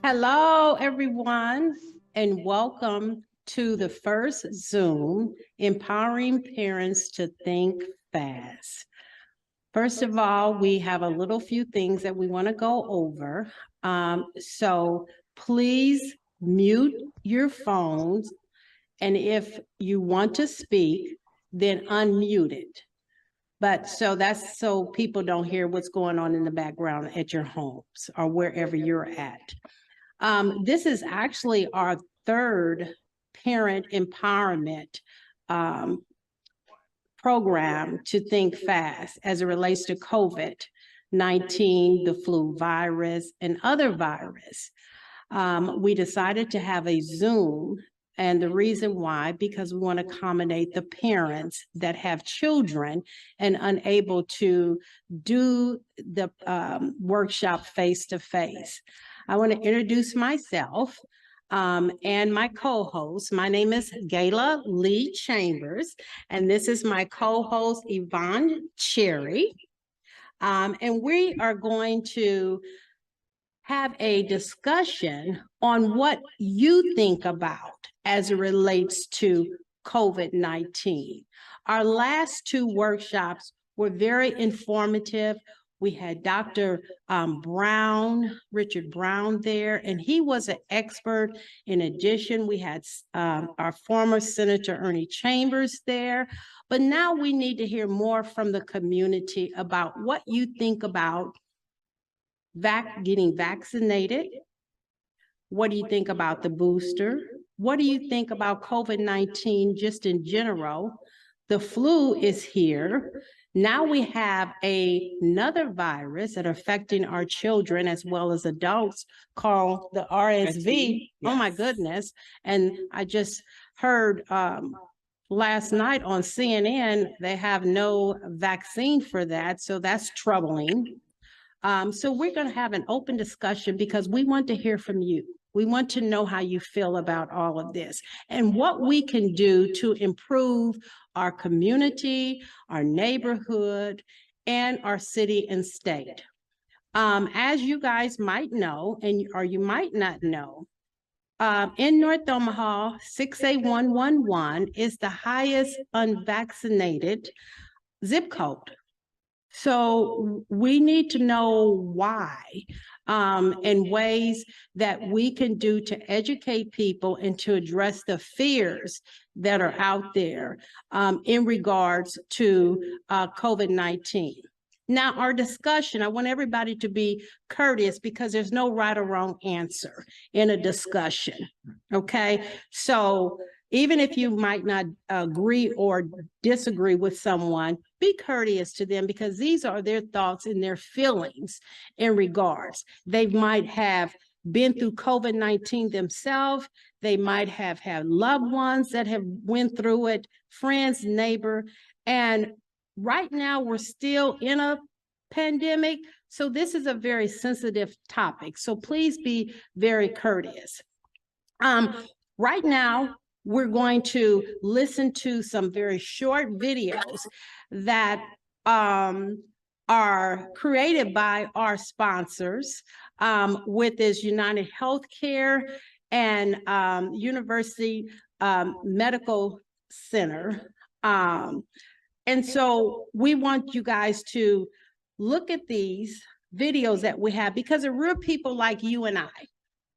Hello, everyone, and welcome to the first Zoom, Empowering Parents to Think Fast. First of all, we have a little few things that we want to go over. So please mute your phones, and if you want to speak, then unmute it. But so that's so people don't hear what's going on in the background at your homes or wherever you're at. This is actually our third parent empowerment program to think fast as it relates to COVID-19, the flu virus, and other virus. We decided to have a Zoom, and the reason why, because we want to accommodate the parents that have children and unable to do the workshop face-to-face. I want to introduce myself and my co-host. My name is Gayla Lee Chambers, and this is my co-host, Yvonne Cherry. And we are going to have a discussion on what you think about as it relates to COVID-19. Our last two workshops were very informative. We had Dr. Richard Brown there, and he was an expert. In addition, we had our former Senator Ernie Chambers there. But now we need to hear more from the community about what you think about getting vaccinated. What do you think about the booster? What do you think about COVID-19 just in general? The flu is here. Now we have another virus that are affecting our children as well as adults called the RSV. Yes. Oh my goodness. And I just heard last night on CNN, they have no vaccine for that. So that's troubling. So we're going to have an open discussion because we want to hear from you. We want to know how you feel about all of this and what we can do to improve our community, our neighborhood, and our city and state. As you guys might know, or you might not know, in North Omaha, 68111 is the highest unvaccinated zip code. So we need to know why and ways that we can do to educate people and to address the fears that are out there in regards to COVID-19. Now, our discussion, I want everybody to be courteous because there's no right or wrong answer in a discussion, okay? So even if you might not agree or disagree with someone, be courteous to them because these are their thoughts and their feelings in regards. They might have been through COVID-19 themselves. They might have had loved ones that have went through it, friends, neighbor. And right now we're still in a pandemic. So this is a very sensitive topic. So please be very courteous. Right now, we're going to listen to some very short videos that are created by our sponsors, with this United Healthcare and University Medical Center. And so we want you guys to look at these videos that we have because they're real people like you and I.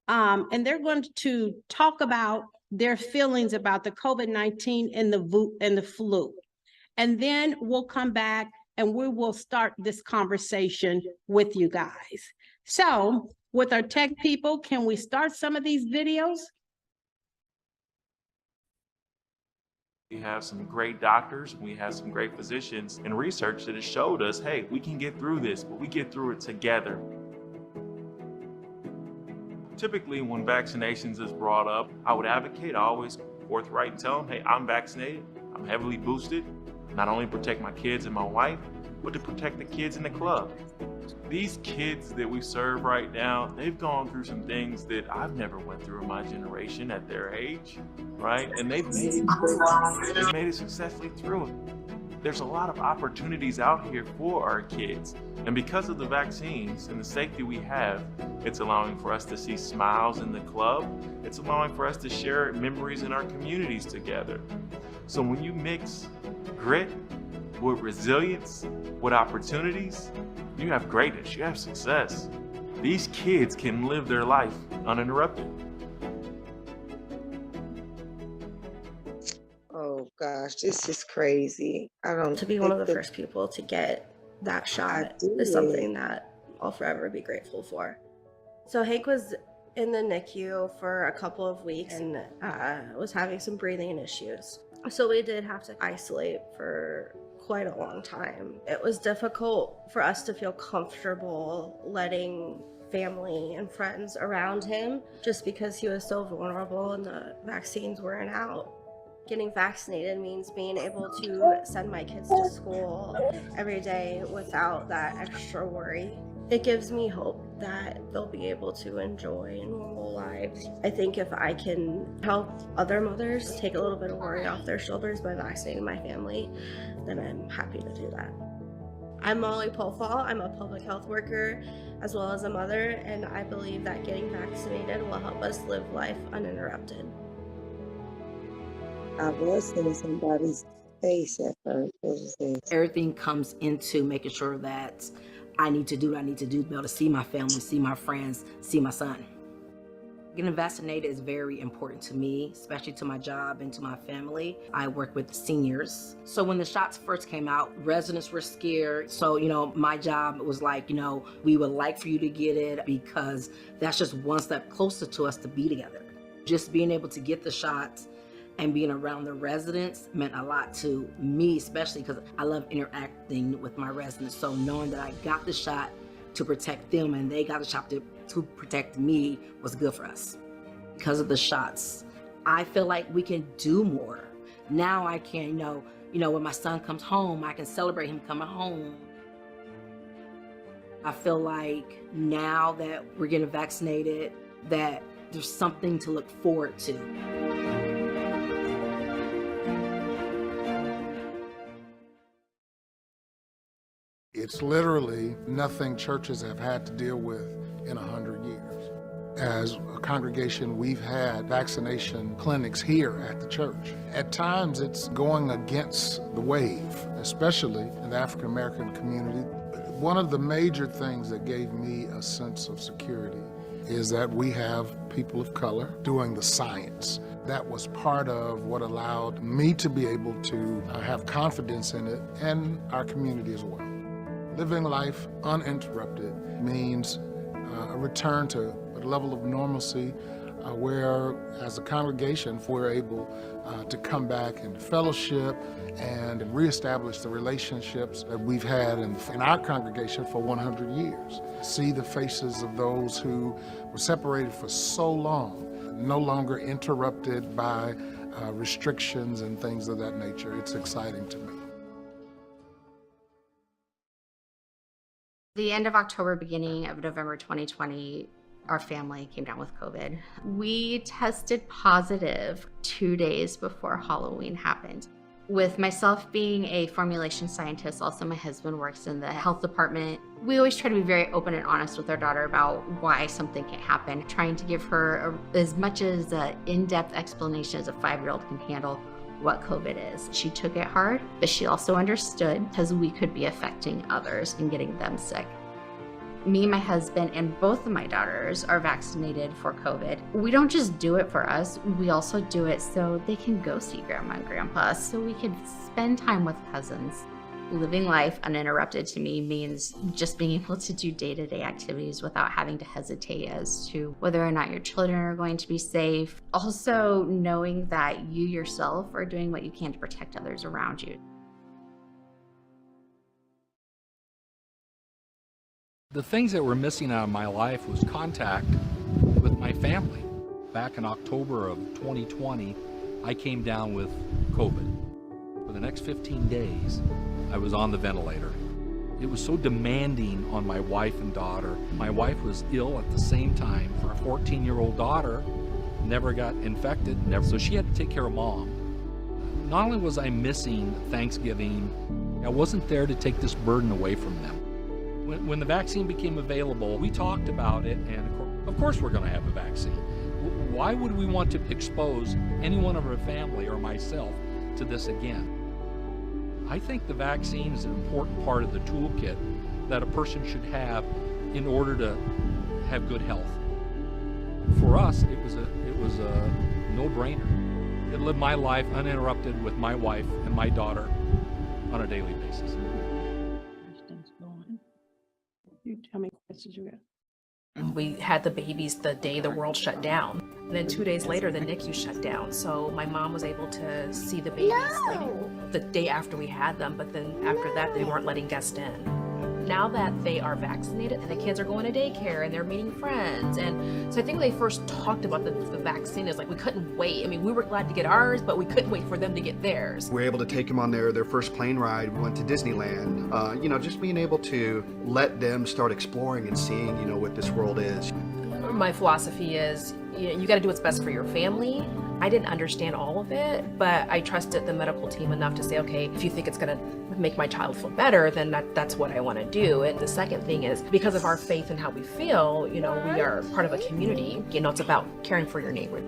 And they're going to talk about their feelings about the COVID-19 and the flu. And then we'll come back and we will start this conversation with you guys. So with our tech people, can we start some of these videos? We have some great doctors, we have some great physicians and research that has showed us, hey, we can get through this, but we get through it together. Typically, when vaccinations is brought up, I would advocate, I always forthright and tell them, hey, I'm vaccinated, I'm heavily boosted, not only to protect my kids and my wife, but to protect the kids in the club. These kids that we serve right now, they've gone through some things that I've never went through in my generation at their age, right? And they've made it successfully through it. There's a lot of opportunities out here for our kids. And because of the vaccines and the safety we have, it's allowing for us to see smiles in the club. It's allowing for us to share memories in our communities together. So when you mix grit with resilience, with opportunities, you have greatness, you have success. These kids can live their life uninterrupted. Oh gosh, this is crazy. I don't To be one of the think first people to get that I shot did. is something that I'll forever be grateful for. So Hank was in the NICU for a couple of weeks and was having some breathing issues. So we did have to isolate for quite a long time. It was difficult for us to feel comfortable letting family and friends around him just because he was so vulnerable and the vaccines weren't out. Getting vaccinated means being able to send my kids to school every day without that extra worry. It gives me hope that they'll be able to enjoy normal lives. I think if I can help other mothers take a little bit of worry off their shoulders by vaccinating my family, then I'm happy to do that. I'm Molly Polfall. I'm a public health worker as well as a mother, and I believe that getting vaccinated will help us live life uninterrupted. I was seeing somebody's face at first. What was this? Everything comes into making sure that I need to do what I need to do to be able to see my family, see my friends, see my son. Getting vaccinated is very important to me, especially to my job and to my family. I work with seniors. So when the shots first came out, residents were scared. So, my job was like, we would like for you to get it because that's just one step closer to us to be together. Just being able to get the shots and being around the residents meant a lot to me, especially because I love interacting with my residents. So knowing that I got the shot to protect them and they got the shot to protect me was good for us. Because of the shots, I feel like we can do more. Now I can, when my son comes home, I can celebrate him coming home. I feel like now that we're getting vaccinated, that there's something to look forward to. It's literally nothing churches have had to deal with in 100 years. As a congregation, we've had vaccination clinics here at the church. At times, it's going against the wave, especially in the African American community. One of the major things that gave me a sense of security is that we have people of color doing the science. That was part of what allowed me to be able to have confidence in it and our community as well. Living life uninterrupted means a return to a level of normalcy where, as a congregation, we're able to come back and fellowship and reestablish the relationships that we've had in our congregation for 100 years. See the faces of those who were separated for so long, no longer interrupted by restrictions and things of that nature. It's exciting to me. The end of October, beginning of November 2020, our family came down with COVID. We tested positive 2 days before Halloween happened. With myself being a formulation scientist, also my husband works in the health department. We always try to be very open and honest with our daughter about why something can happen, trying to give her as much as an in-depth explanation as a 5-year-old can handle what COVID is. She took it hard, but she also understood because we could be affecting others and getting them sick. Me, my husband, and both of my daughters are vaccinated for COVID. We don't just do it for us, we also do it so they can go see grandma and grandpa, so we can spend time with cousins. Living life uninterrupted to me means just being able to do day-to-day activities without having to hesitate as to whether or not your children are going to be safe. Also knowing that you yourself are doing what you can to protect others around you. The things that were missing out of my life was contact with my family. Back in October of 2020, I came down with COVID. For the next 15 days, I was on the ventilator. It was so demanding on my wife and daughter. My wife was ill at the same time. Our 14-year-old daughter never got infected, so she had to take care of mom. Not only was I missing Thanksgiving, I wasn't there to take this burden away from them. When the vaccine became available, we talked about it, and of course we're going to have a vaccine. Why would we want to expose anyone of our family or myself to this again? I think the vaccine is an important part of the toolkit that a person should have in order to have good health. For us, it was a no-brainer. It lived my life uninterrupted with my wife and my daughter on a daily basis. You tell me questions you got. We had the babies the day the world shut down. And then 2 days later, the NICU shut down. So my mom was able to see the babies the day after we had them, but then after that, they weren't letting guests in. Now that they are vaccinated and the kids are going to daycare and they're meeting friends. And so I think when they first talked about the vaccine, it's like we couldn't wait. I mean, we were glad to get ours, but we couldn't wait for them to get theirs. We were able to take them on their first plane ride. We went to Disneyland. Just being able to let them start exploring and seeing, what this world is. My philosophy is, you got to do what's best for your family. I didn't understand all of it, but I trusted the medical team enough to say, okay, if you think it's going to make my child feel better, then that's what I want to do. And the second thing is, because of our faith and how we feel, we are part of a community. It's about caring for your neighbor.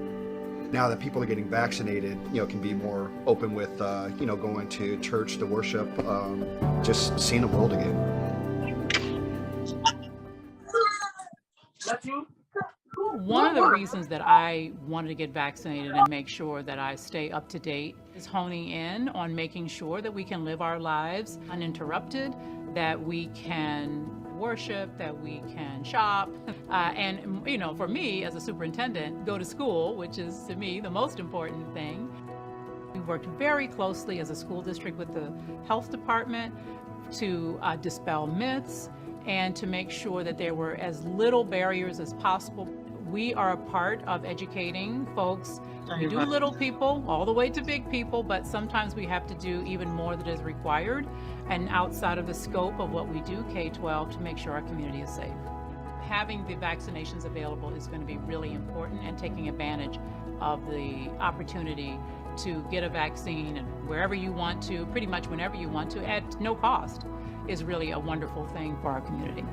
Now that people are getting vaccinated, can be more open with, going to church to worship, just seeing the world again. One of the reasons that I wanted to get vaccinated and make sure that I stay up to date is honing in on making sure that we can live our lives uninterrupted, that we can worship, that we can shop, and for me as a superintendent, go to school, which is to me the most important thing. We worked very closely as a school district with the health department to dispel myths and to make sure that there were as little barriers as possible. We are a part of educating folks. We do little people all the way to big people, but sometimes we have to do even more that is required and outside of the scope of what we do K-12 to make sure our community is safe. Having the vaccinations available is going to be really important, and taking advantage of the opportunity to get a vaccine and wherever you want to, pretty much whenever you want to, at no cost, is really a wonderful thing for our community.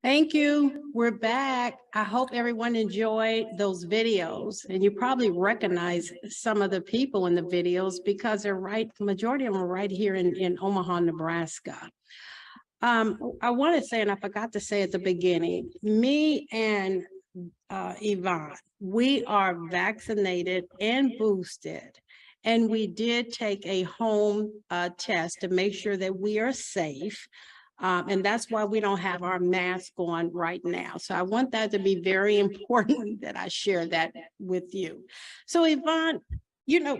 Thank you. We're back. I hope everyone enjoyed those videos, and you probably recognize some of the people in the videos because they're majority of them are right here in Omaha, Nebraska. I want to say, and I forgot to say at the beginning, me and Yvonne, we are vaccinated and boosted, and we did take a home test to make sure that we are safe. And that's why we don't have our mask on right now. So I want that to be very important that I share that with you. So Yvonne, you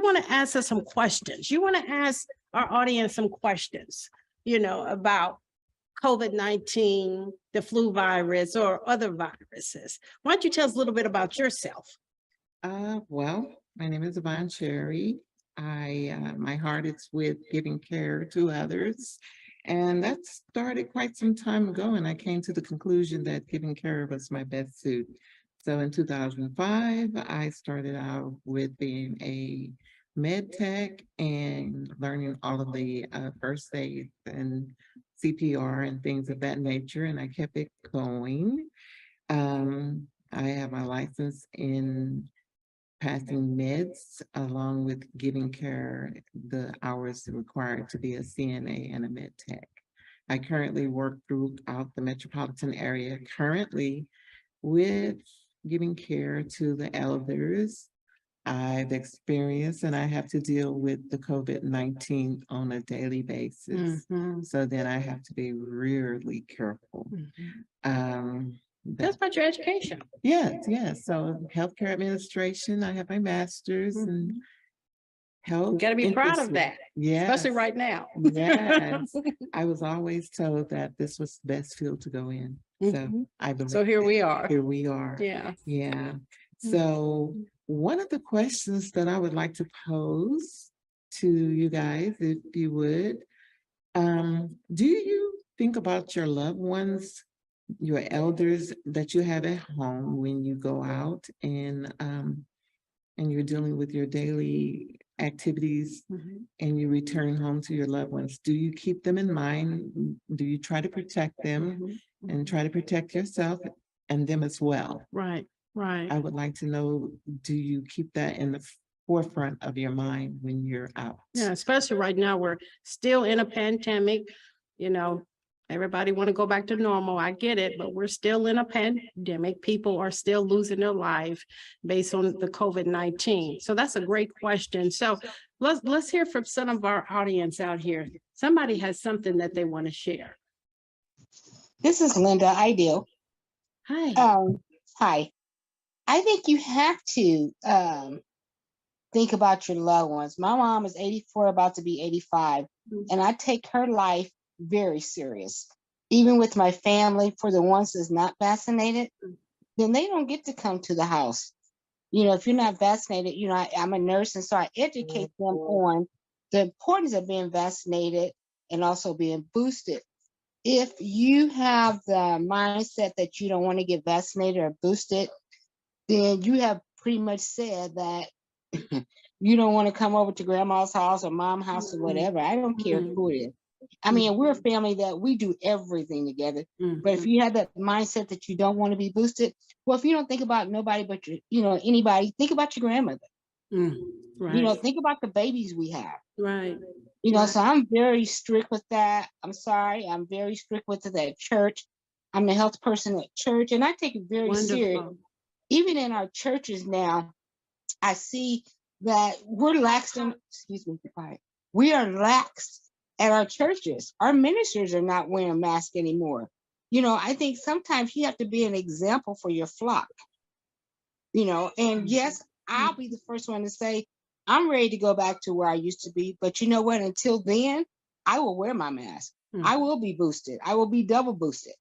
want to ask us some questions. You want to ask our audience some questions, about COVID-19, the flu virus, or other viruses. Why don't you tell us a little bit about yourself? Well, my name is Yvonne Cherry. My heart is with giving care to others. And that started quite some time ago, and I came to the conclusion that giving care was my best suit. So in 2005, I started out with being a med tech and learning all of the first aid and CPR and things of that nature, and I kept it going. I have my license in passing meds along with giving care, the hours required to be a CNA and a med tech. I currently work throughout the metropolitan area currently with giving care to the elders. I've experienced and I have to deal with the COVID-19 on a daily basis. So then I have to be really careful. That's about your education. Yes. So healthcare administration, I have my master's in health. You got to be proud of that. Yeah. Especially right now. Yes. I was always told that this was the best field to go in. So I believe. So here we are. Here we are. Yeah. Yeah. So one of the questions that I would like to pose to you guys, if you would, do you think about your loved ones your elders that you have at home when you go out and you're dealing with your daily activities and you return home to your loved ones. Do you keep them in mind? Do you try to protect them and try to protect yourself and them as well? Right, right. I would like to know, do you keep that in the forefront of your mind when you're out? Yeah, especially right now, we're still in a pandemic, you know, everybody want to go back to normal. I get it, but we're still in a pandemic. People are still losing their life based on the COVID-19. So that's a great question. So let's hear from some of our audience out here. Somebody has something that they want to share. This is Linda. I do. Hi. Hi. I think you have to think about your loved ones. My mom is 84, about to be 85, and I take her life very serious. Even with my family, for the ones that's not vaccinated, then they don't get to come to the house. You know, if you're not vaccinated, you know, I'm a nurse, and so I educate them on the importance of being vaccinated and also being boosted. If you have the mindset that you don't want to get vaccinated or boosted, then you have pretty much said that you don't want to come over to grandma's house or mom's house or whatever. I don't care who it is. I mean, we're a family that we do everything together. But if you have that mindset that you don't want to be boosted, well, if you don't think about nobody but your, you know, anybody, think about your grandmother. Right. You know, think about the babies we have. Right. You know, so I'm very strict with that. I'm sorry. I'm very strict with it at church. I'm the health person at church, and I take it very serious. Even in our churches now, I see that we're lax. Excuse me, we are lax at our churches. Our ministers are not wearing masks anymore. You know, I think sometimes you have to be an example for your flock. You know, and yes, I'll be the first one to say, I'm ready to go back to where I used to be. But you know what? Until then, I will wear my mask. I will be boosted. I will be double boosted.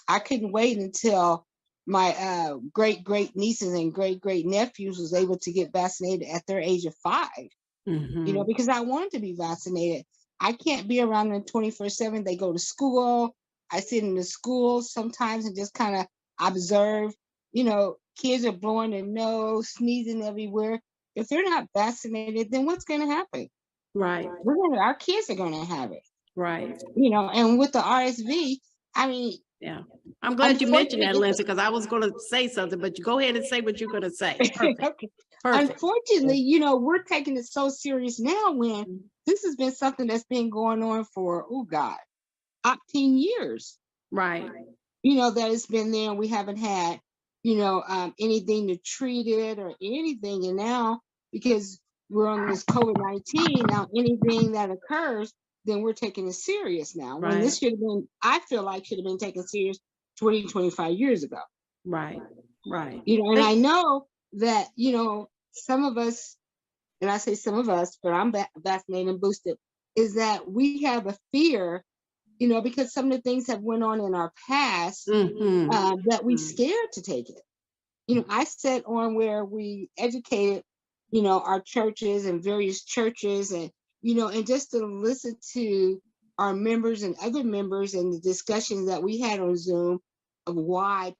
I couldn't wait until my great nieces and great nephews was able to get vaccinated at their age of 5. You know, because I wanted to be vaccinated. I can't be around them 24/7. They go to school. I sit in the school sometimes and just kind of observe. You know, kids are blowing their nose, sneezing everywhere. If they're not vaccinated, then what's going to happen? Right. Our kids are going to have it. Right. You know, and with the RSV, I mean, yeah. I'm glad you mentioned that, Lindsay, because I was going to say something, but you go ahead and say what you're going to say. Perfect. Okay. Perfect. Unfortunately, you know, we're taking it so serious now when this has been something that's been going on for, 10 years. Right. You know, that it's been there and we haven't had, you know, anything to treat it or anything. And now, because we're on this COVID-19, now anything that occurs, then we're taking it serious now. Right. When this should have been, I feel like should have been taken serious 20, 25 years ago. Right. Right. You know, and I know that, you know, some of us, and I say some of us, but I'm vaccinated and boosted, is that we have a fear, you know, because some of the things have went on in our past that we scared to take it. You know, I sat on where we educated, you know, our churches and various churches and, you know, and just to listen to our members and other members and the discussions that we had on Zoom of why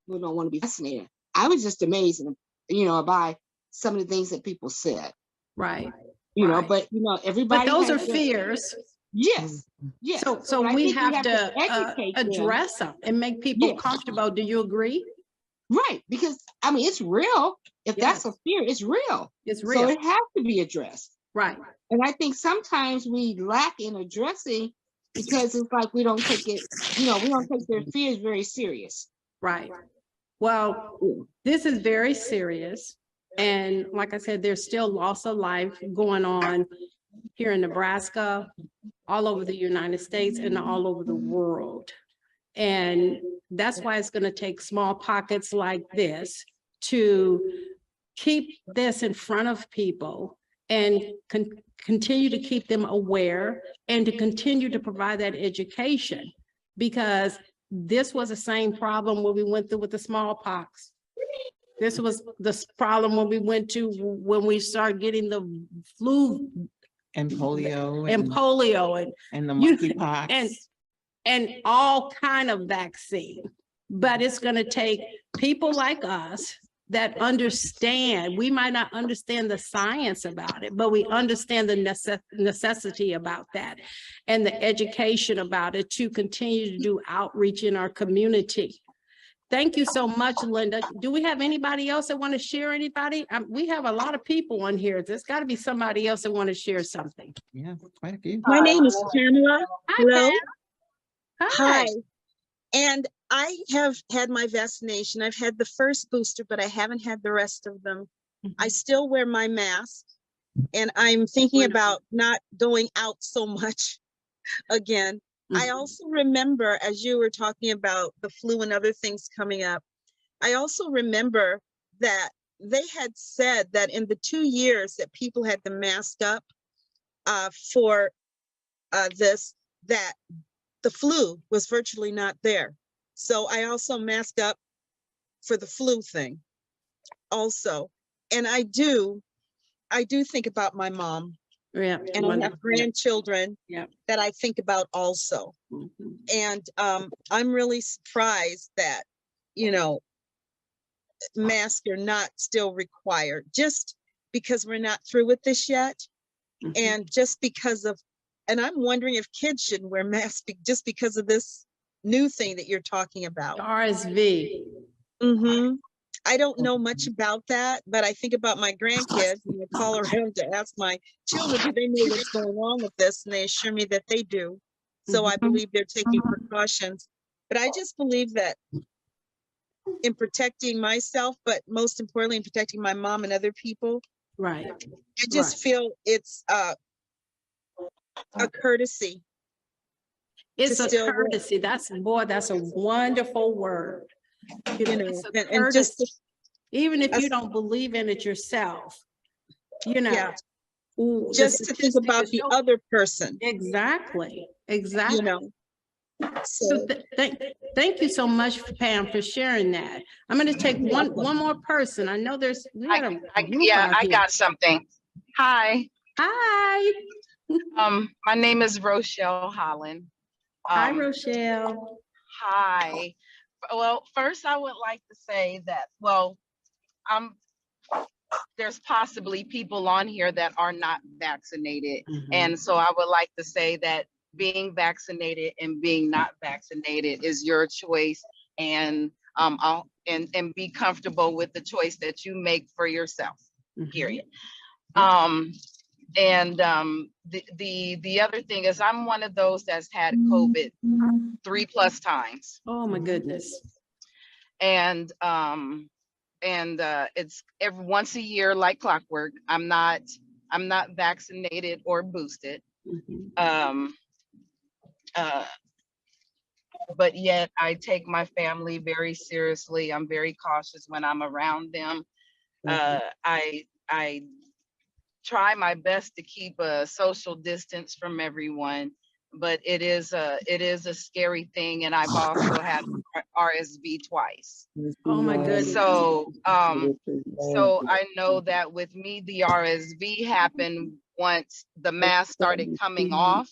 people don't want to be vaccinated. I was just amazed, you know, by some of the things that people said. Right. You know, but, you know, everybody. But those are fears. Yes. Yes. So we have to address them and make people comfortable. Do you agree? Right. Because, I mean, it's real. If that's a fear, it's real. It's real. So it has to be addressed. Right. And I think sometimes we lack in addressing because it's like we don't take it, you know, we don't take their fears very serious. Right. Well, this is very serious. And like I said, there's still loss of life going on here in Nebraska, all over the United States and all over the world. And that's why it's going to take small pockets like this to keep this in front of people and continue to keep them aware and to continue to provide that education, because this was the same problem when we went through with the smallpox. This was the problem when we started getting the flu and polio and the monkeypox. and all kind of vaccine. But it's going to take people like us that understand. We might not understand the science about it, but we understand the necessity about that and the education about it to continue to do outreach in our community. Thank you so much, Linda. Do we have anybody else that want to share anybody? We have a lot of people on here. There's got to be somebody else that want to share something. Yeah, quite a few. My name is Pamela. Hi, Hello. Pam. Hi. And I have had my vaccination. I've had the first booster, but I haven't had the rest of them. I still wear my mask, and I'm thinking about not going out so much again. I also remember, as you were talking about the flu and other things coming up, I also remember that they had said that in the 2 years that people had to mask up for this, that the flu was virtually not there. So I also mask up for the flu thing also. And I do think about my mom. Yeah. And I have grandchildren that I think about also. And I'm really surprised that, you know, masks are not still required, just because we're not through with this yet. And just because of, and I'm wondering if kids shouldn't wear masks just because of this new thing that you're talking about. RSV. I don't know much about that, but I think about my grandkids and I call around to ask my children, do they know what's going on with this? And they assure me that they do. So I believe they're taking precautions. But I just believe that in protecting myself, but most importantly, in protecting my mom and other people. Right. I just feel it's a courtesy. It's a courtesy. That's a wonderful word. You know, It's a and just courtesy. Even if you don't believe in it yourself, you know. Ooh, just to think about the other person. Exactly. You know. So thank you so much, Pam, for sharing that. I'm going to take one more person. I know we got a group out I here. got something. Hi. Hi. My name is Rochelle Holland. Hi, Rochelle. Hi. Well, first I would like to say that, well, there's possibly people on here that are not vaccinated. And so I would like to say that being vaccinated and being not vaccinated is your choice, and and be comfortable with the choice that you make for yourself, period. And the other thing is I'm one of those that's had COVID 3+ times. Oh my goodness. And it's every once a year like clockwork. I'm not vaccinated or boosted. But yet I take my family very seriously. I'm very cautious when I'm around them. I try my best to keep a social distance from everyone, but it is a scary thing. And I've also had RSV twice. Oh my goodness. So I know that with me, the RSV happened once the mask started coming off.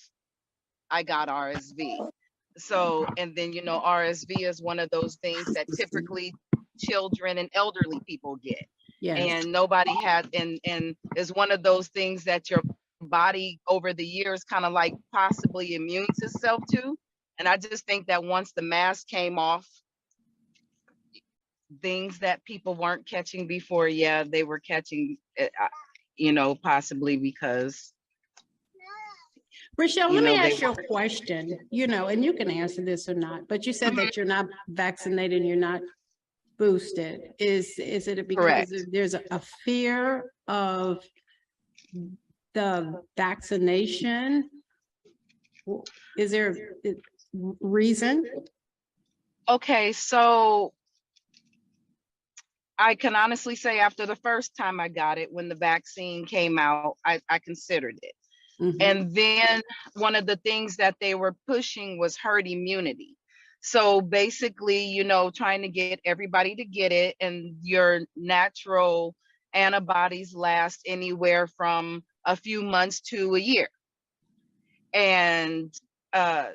I got RSV. So, and then, you know, RSV is one of those things that typically children and elderly people get. Yes. And nobody had, and is one of those things that your body over the years kind of like possibly immunes itself to. And I just think that once the mask came off, things that people weren't catching before, yeah, they were catching, you know, possibly because. Rochelle, let me ask you a question, you know, and you can answer this or not, but you said that you're not vaccinated and you're not boosted. Is it because there's a fear of the vaccination? Is there a reason? Okay, so I can honestly say after the first time I got it, when the vaccine came out, I considered it. And then one of the things that they were pushing was herd immunity. So basically, you know, trying to get everybody to get it, and your natural antibodies last anywhere from a few months to a year. And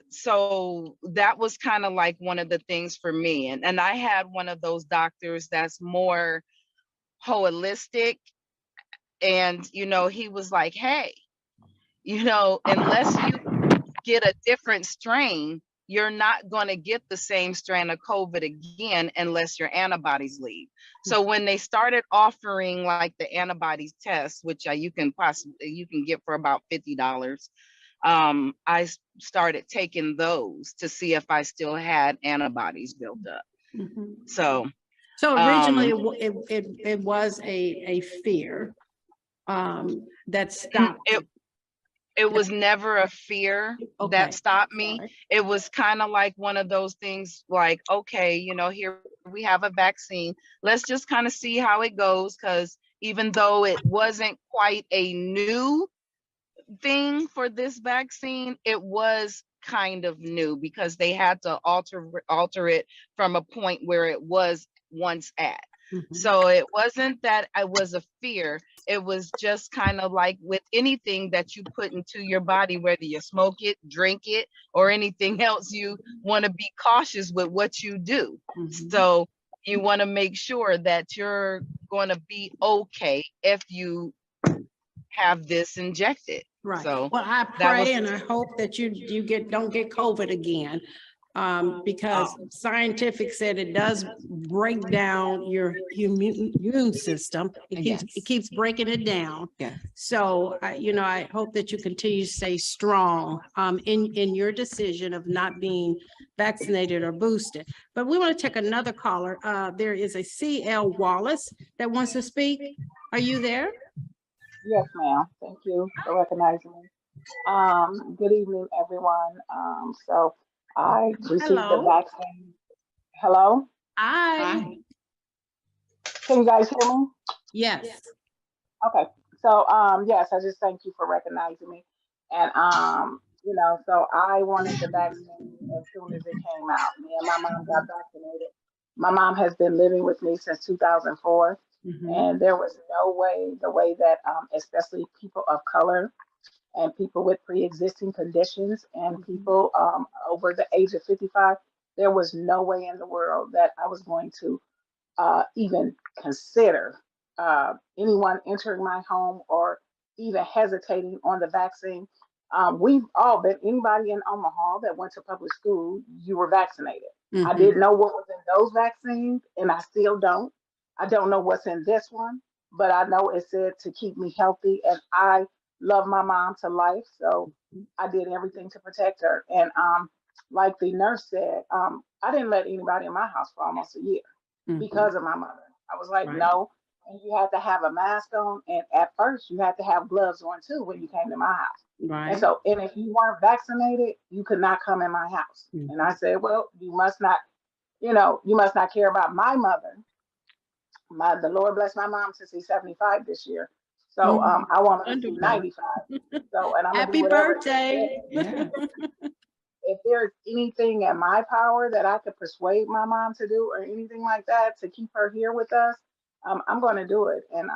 so that was kind of like one of the things for me. And I had one of those doctors that's more holistic. And, you know, he was like, hey, you know, unless you get a different strain, you're not going to get the same strain of COVID again unless your antibodies leave. So when they started offering like the antibodies test, which you can get for about $50, I started taking those to see if I still had antibodies built up. So originally it was a fear that stopped it. It was never a fear that stopped me. It was kind of like one of those things like, okay, you know, here we have a vaccine. Let's just kind of see how it goes. Because even though it wasn't quite a new thing for this vaccine, it was kind of new because they had to alter it from a point where it was once at. So it wasn't that I was a fear. It was just kind of like with anything that you put into your body, whether you smoke it, drink it, or anything else, you want to be cautious with what you do. So you want to make sure that you're going to be okay if you have this injected. Right. So well, I pray and I hope that you don't get COVID again. Because scientific said it does break down your immune system. It keeps breaking it down. Yeah. So, you know, I hope that you continue to stay strong in your decision of not being vaccinated or boosted. But we want to take another caller. There is a CL Wallace that wants to speak. Are you there? Yes, ma'am. Thank you for recognizing me. Good evening, everyone. So I received the vaccine. Hello? Hi. Can you guys hear me? Yes. Okay. So yes, I just thank you for recognizing me. And you know, so I wanted the vaccine as soon as it came out. Me and my mom got vaccinated. My mom has been living with me since 2004. And there was no way, the way that especially people of color and people with pre-existing conditions and people over the age of 55, there was no way in the world that I was going to even consider anyone entering my home or even hesitating on the vaccine. We've all been, anybody in Omaha that went to public school, you were vaccinated. I didn't know what was in those vaccines, and I still don't. I don't know what's in this one, but I know it said to keep me healthy, and I love my mom to life, so I did everything to protect her. And like the nurse said, I didn't let anybody in my house for almost a year because of my mother. I was like, no, and you had to have a mask on, and at first you had to have gloves on too when you came to my house. And so, and if you weren't vaccinated, you could not come in my house. And I said, well, you must not, you know, you must not care about my mother. The Lord bless my mom to see 75 this year. So I want to see 95. So, and I'm happy birthday. If there's anything in my power that I could persuade my mom to do or anything like that to keep her here with us, I'm going to do it. And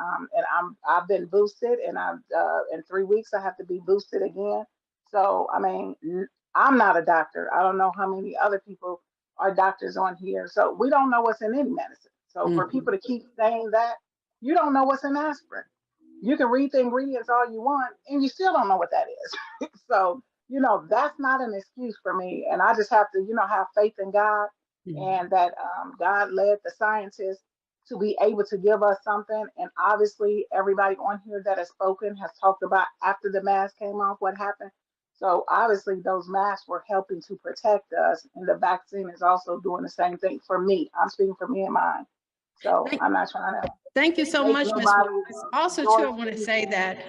I've been boosted, and in 3 weeks I have to be boosted again. So I mean, I'm not a doctor. I don't know how many other people are doctors on here. So we don't know what's in any medicine. So for people to keep saying that, you don't know what's in aspirin. You can read the ingredients all you want, and you still don't know what that is. So, you know, that's not an excuse for me. And I just have to, you know, have faith in God and that God led the scientists to be able to give us something. And obviously everybody on here that has spoken has talked about after the mask came off, what happened. So obviously those masks were helping to protect us. And the vaccine is also doing the same thing for me. I'm speaking for me and mine. So I'm not trying to. Thank you so much, Ms. Wallace. Also, too, I want to say that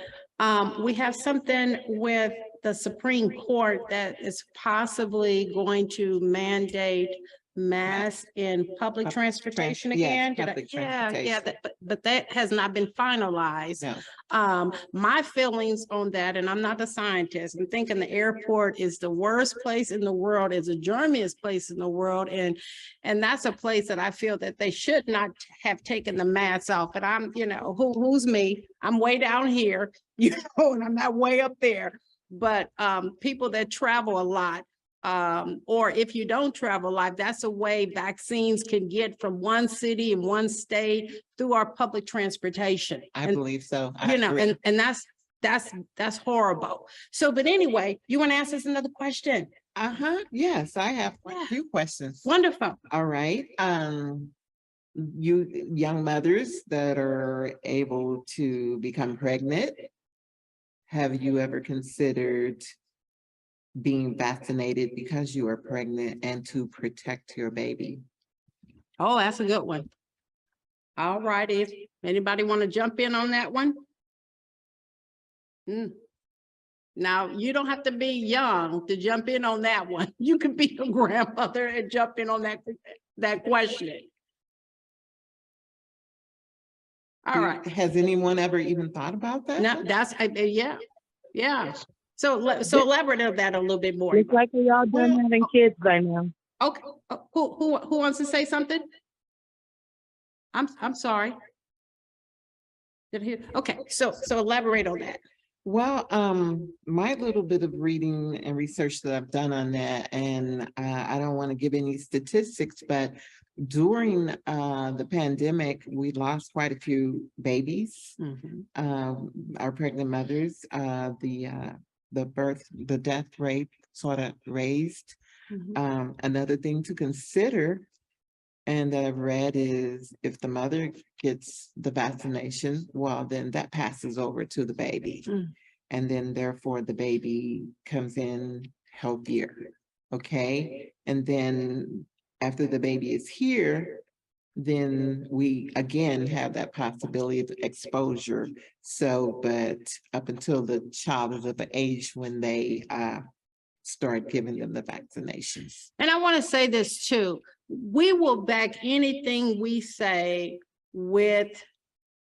we have something with the Supreme Court that is possibly going to mandate masks in public transportation again. But that has not been finalized. No. My feelings on that, and I'm not a scientist, I'm thinking the airport is the worst place in the world, is the germiest place in the world, and that's a place that I feel that they should not have taken the masks off. But I'm, you know, who's me? I'm way down here, you know, and I'm not way up there. but people that travel a lot, or if you don't travel a lot, that's a way vaccines can get from one city and one state through our public transportation. I And, believe so. I you know, agree. and that's horrible. So, but anyway, you want to ask us another question? Yes, I have a Yeah. few questions. Wonderful. All right. You young mothers that are able to become pregnant, have you ever considered being vaccinated because you are pregnant and to protect your baby? Oh, that's a good one. All righty. If anybody want to jump in on that one? Now, you don't have to be young to jump in on that one. You can be a grandmother and jump in on that question. All right. Has anyone ever even thought about that? No, yeah. So elaborate on that a little bit more. Looks like we all done having kids by now. Okay, who wants to say something? I'm sorry. Did I hear? Okay, so elaborate on that. Well, my little bit of reading and research that I've done on that, and I don't want to give any statistics, but during the pandemic, we lost quite a few babies. Our pregnant mothers, the death rate sort of raised. Another thing to consider, and that I've read, is if the mother gets the vaccination, well, then that passes over to the baby. And then therefore the baby comes in healthier, okay? And then after the baby is here, then we again have that possibility of exposure. So, but up until the child is of an age when they start giving them the vaccinations. And I want to say this too. We will back anything we say with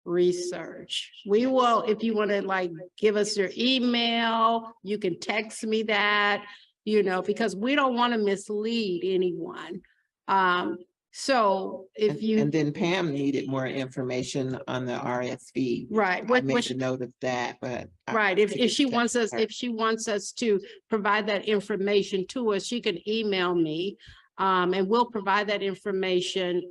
research. We will, if you want to like give us your email, you can text me that, because we don't want to mislead anyone. So if you. And then Pam needed more information on the RSV. Right. I made a note of that, but. Right. If she wants us to provide that information to us, she can email me. And we'll provide that information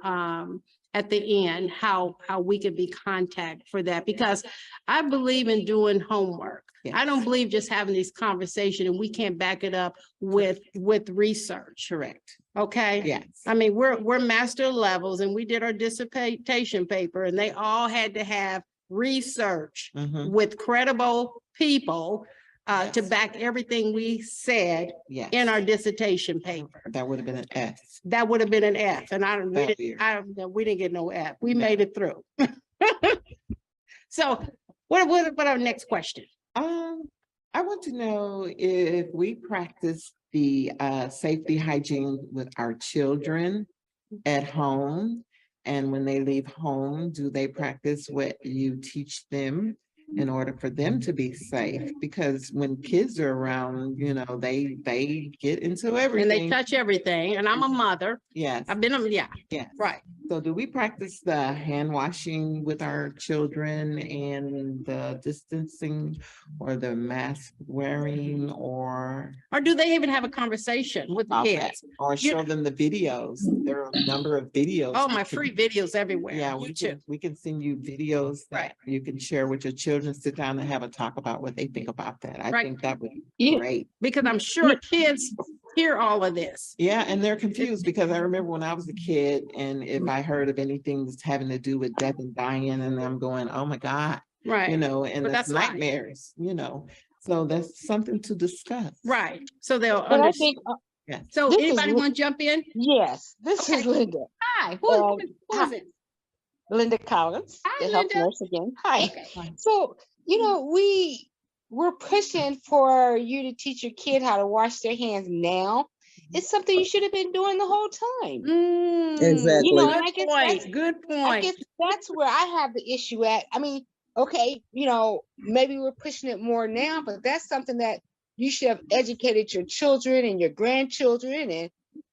at the end, how we can be contacted for that, because I believe in doing homework. Yes. I don't believe just having these conversations and we can't back it up with research. Correct. Okay. Yes. I mean, we're master levels and we did our dissertation paper and they all had to have research with credible people to back everything we said in our dissertation paper. That would have been an F. That would have been an F, and we didn't get no F. We made it through. So, what our next question? I want to know if we practice the safety hygiene with our children at home, and when they leave home, do they practice what you teach them in order for them to be safe? Because when kids are around, they get into everything. And they touch everything. And I'm a mother. Yes. I've been, Yes. Right. So do we practice the hand washing with our children and the distancing or the mask wearing, or do they even have a conversation with the kids? Or show them the videos? There are a number of videos. Oh, my free videos everywhere. Yeah, we can send you videos that you can share with your children, sit down and have a talk about what they think about that. I think that would be great. Because I'm sure kids hear all of this. Yeah, and they're confused, because I remember when I was a kid, and if I heard of anything that's having to do with death and dying, and I'm going, oh my God. Right. And that's nightmares, So that's something to discuss. Right. So they'll understand. Yes. So anybody want to jump in? Yes, this is Linda. Hi, who is it? Linda Collins, Hi, the health Linda. nurse again. Hi. Okay. So, we're pushing for you to teach your kid how to wash their hands now. It's something you should have been doing the whole time. Exactly. Good point. I guess that's where I have the issue at. I mean, okay, maybe we're pushing it more now, but that's something that you should have educated your children and your grandchildren and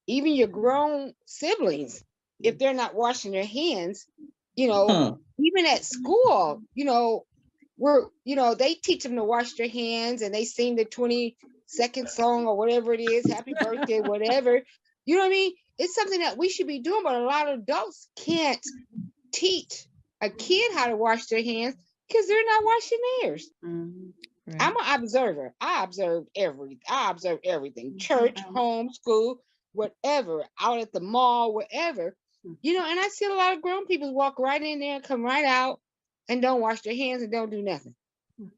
even your grown siblings. If they're not washing their hands, even at school, they teach them to wash their hands and they sing the 20-second song or whatever it is, happy birthday, whatever. You know what I mean? It's something that we should be doing, but a lot of adults can't teach a kid how to wash their hands because they're not washing theirs. Right. I'm an observer. I observe everything. Church, home, school, whatever, out at the mall, wherever. And I see a lot of grown people walk right in there and come right out and don't wash their hands and don't do nothing.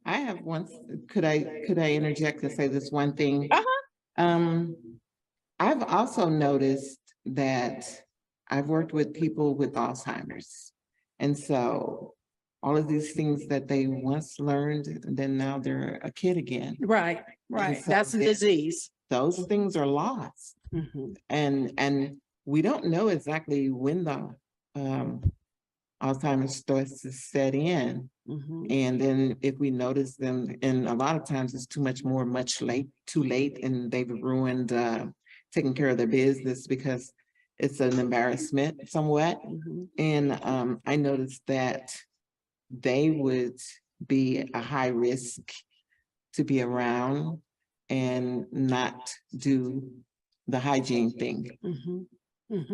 I have one. Could I interject and say this one thing? I've also noticed that I've worked with people with Alzheimer's, and so all of these things that they once learned, and then now they're a kid again. Right. So That's a disease. Those things are lost, and we don't know exactly when the Alzheimer's starts to set in. And then if we notice them, and a lot of times it's too late, and they've ruined taking care of their business because it's an embarrassment somewhat. And I noticed that they would be a high risk to be around and not do the hygiene thing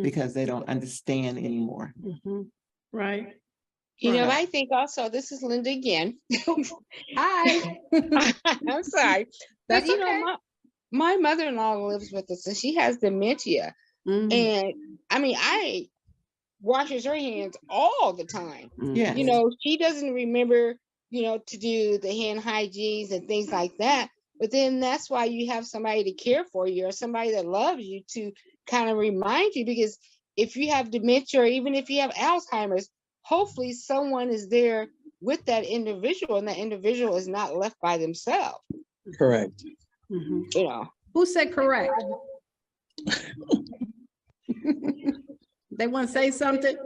because they don't understand anymore. Right. I think also, this is Linda again. Hi. I'm sorry. But my mother-in-law lives with us and she has dementia. And I washes her hands all the time. She doesn't remember, to do the hand hygienes and things like that. But then that's why you have somebody to care for you or somebody that loves you to kind of remind you, because if you have dementia or even if you have Alzheimer's, hopefully someone is there with that individual and that individual is not left by themselves. Correct. Who said correct? They want to say something?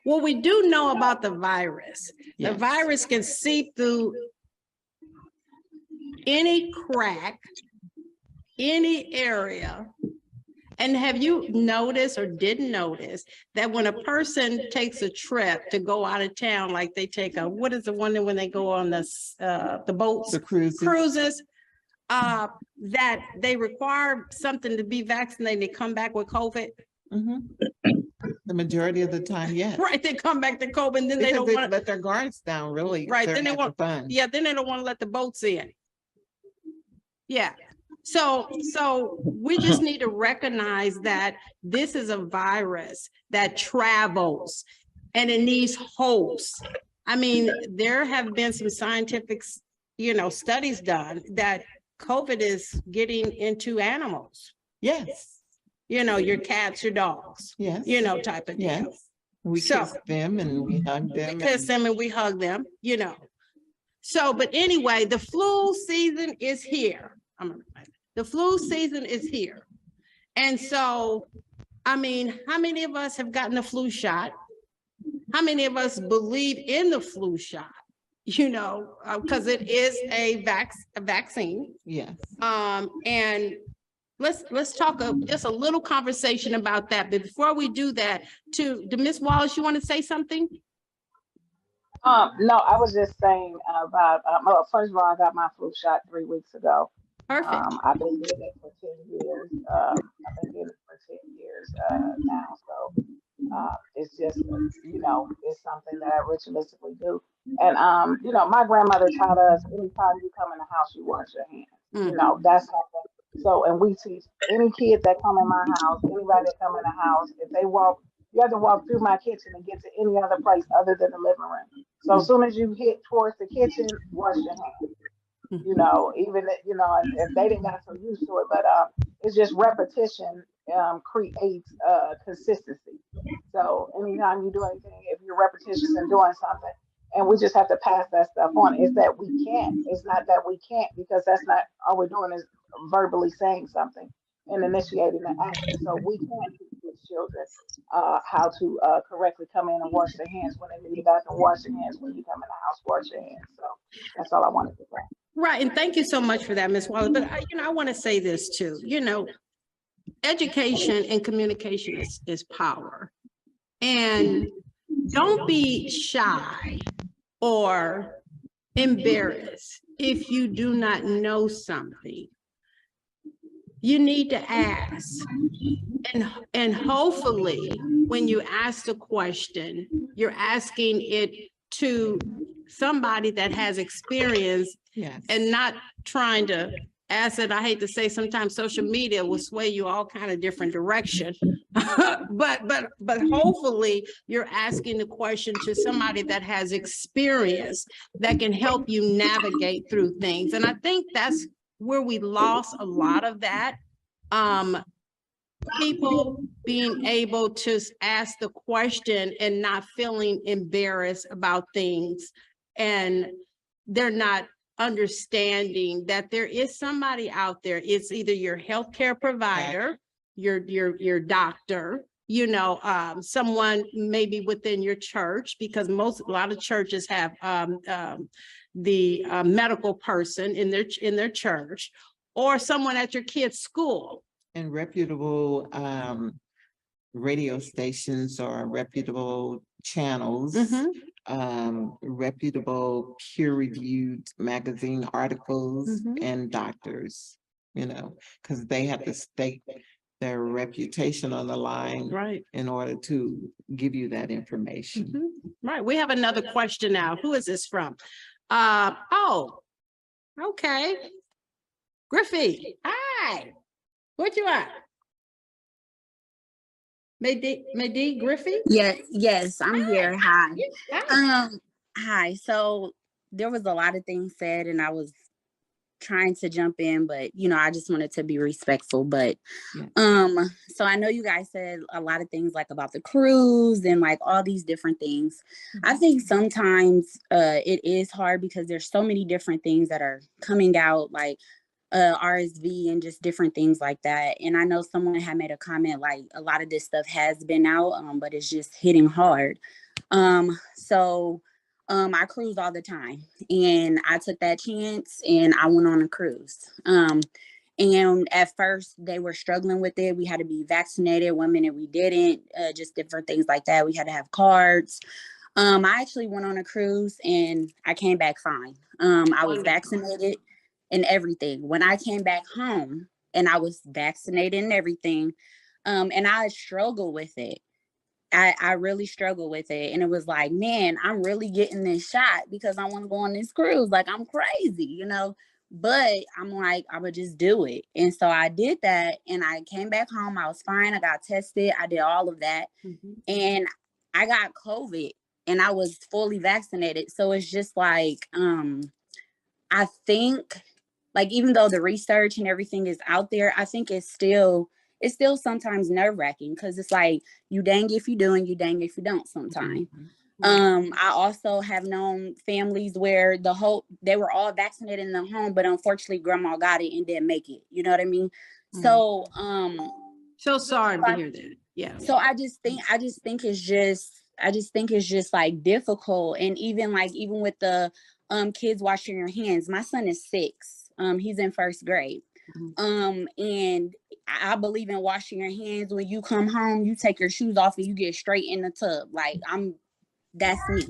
Well, we do know about the virus. The virus can seep through any crack, any area. And have you noticed or didn't notice that when a person takes a trip to go out of town, like they take what is the one that when they go on the boats, the cruises, that they require something to be vaccinated, they come back with COVID? The majority of the time, yes. Right, they come back to COVID and then because they don't want to let their guards down, really. Right, then they want fun. Yeah, then they don't want to let the boats in. Yeah. So we just need to recognize that this is a virus that travels and it needs hosts. There have been some scientific, studies done that COVID is getting into animals. Yes. Your cats, your dogs. Yes. Type of deal. Yes. We kiss them and we hug them. We kiss them and we hug them, So, but anyway, the flu season is here. The flu season is here. And so, how many of us have gotten the flu shot? How many of us believe in the flu shot? Because it is a vaccine. Yes. And let's talk just a little conversation about that. But before we do that, to Ms. Wallace, you want to say something? No, I was just saying about, first of all, I got my flu shot 3 weeks ago. Perfect. I've been getting it for 10 years. Now. So it's just, it's something that I ritualistically do. And, my grandmother taught us, anytime you come in the house, you wash your hands. That's something. So, and we teach any kids that come in my house, anybody that come in the house, if they walk, you have to walk through my kitchen and get to any other place other than the living room. So as soon as you hit towards the kitchen, wash your hands. Even if they didn't get so used to it, but it's just repetition creates consistency. So anytime you do anything, if you're repetitious in doing something, and we just have to pass that stuff on. It's that we can't. It's not that we can't, because that's not all we're doing is verbally saying something and initiating the action. So we can teach children how to correctly come in and wash their hands when they leave out, and wash their hands when you come in the house, wash your hands. So that's all I wanted to say. Right, and thank you so much for that, Ms. Wallace. But I want to say this too. Education and communication is power, and don't be shy or embarrassed if you do not know something. You need to ask. And hopefully, when you ask the question, you're asking it to somebody that has experience and not trying to ask it. I hate to say, sometimes social media will sway you all kind of different direction. but hopefully you're asking the question to somebody that has experience that can help you navigate through things. And I think that's where we lost a lot of that. People being able to ask the question and not feeling embarrassed about things, and they're not understanding that there is somebody out there. It's either your healthcare provider, your doctor, you know, someone maybe within your church, because a lot of churches have the medical person in their church, or someone at your kid's school. And reputable radio stations or reputable channels, reputable peer-reviewed magazine articles, and doctors, you know, because they have to stake their reputation on the line, right, in order to give you that information. Right. We have another question now. Who is this from? Oh, okay. Griffey, hi. What you at? Maydi Griffey? Yes, I'm here. Hi. Hi. So there was a lot of things said and I was trying to jump in, but you know, I just wanted to be respectful. But so I know you guys said a lot of things like about the cruise and like all these different things. I think sometimes it is hard because there's so many different things that are coming out, like RSV and just different things like that. And I know someone had made a comment like a lot of this stuff has been out, but it's just hitting hard. So I cruise all the time, and I took that chance and I went on a cruise. And at first they were struggling with it. We had to be vaccinated. 1 minute we didn't, just different things like that. We had to have cards. I actually went on a cruise and I came back fine. I was vaccinated and everything. When I came back home and I was vaccinated and everything, and I struggled with it. I really struggled with it. And it was like, man, I'm really getting this shot because I want to go on this cruise. Like, I'm crazy, you know, but I'm like, I would just do it. And so I did that and I came back home. I was fine. I got tested. I did all of that. And I got COVID and I was fully vaccinated. So it's just like, I think, like, even though the research and everything is out there, I think it's still sometimes nerve-wracking because it's like you dang if you do and you dang if you don't sometimes. I also have known families where they were all vaccinated in the home, but unfortunately grandma got it and didn't make it. You know what I mean? So so sorry to hear that. Yeah. So I just think it's just like difficult. And even with the kids washing your hands, my son is 6. He's in 1st grade. And I believe in washing your hands. When you come home, you take your shoes off and you get straight in the tub. Like, that's me.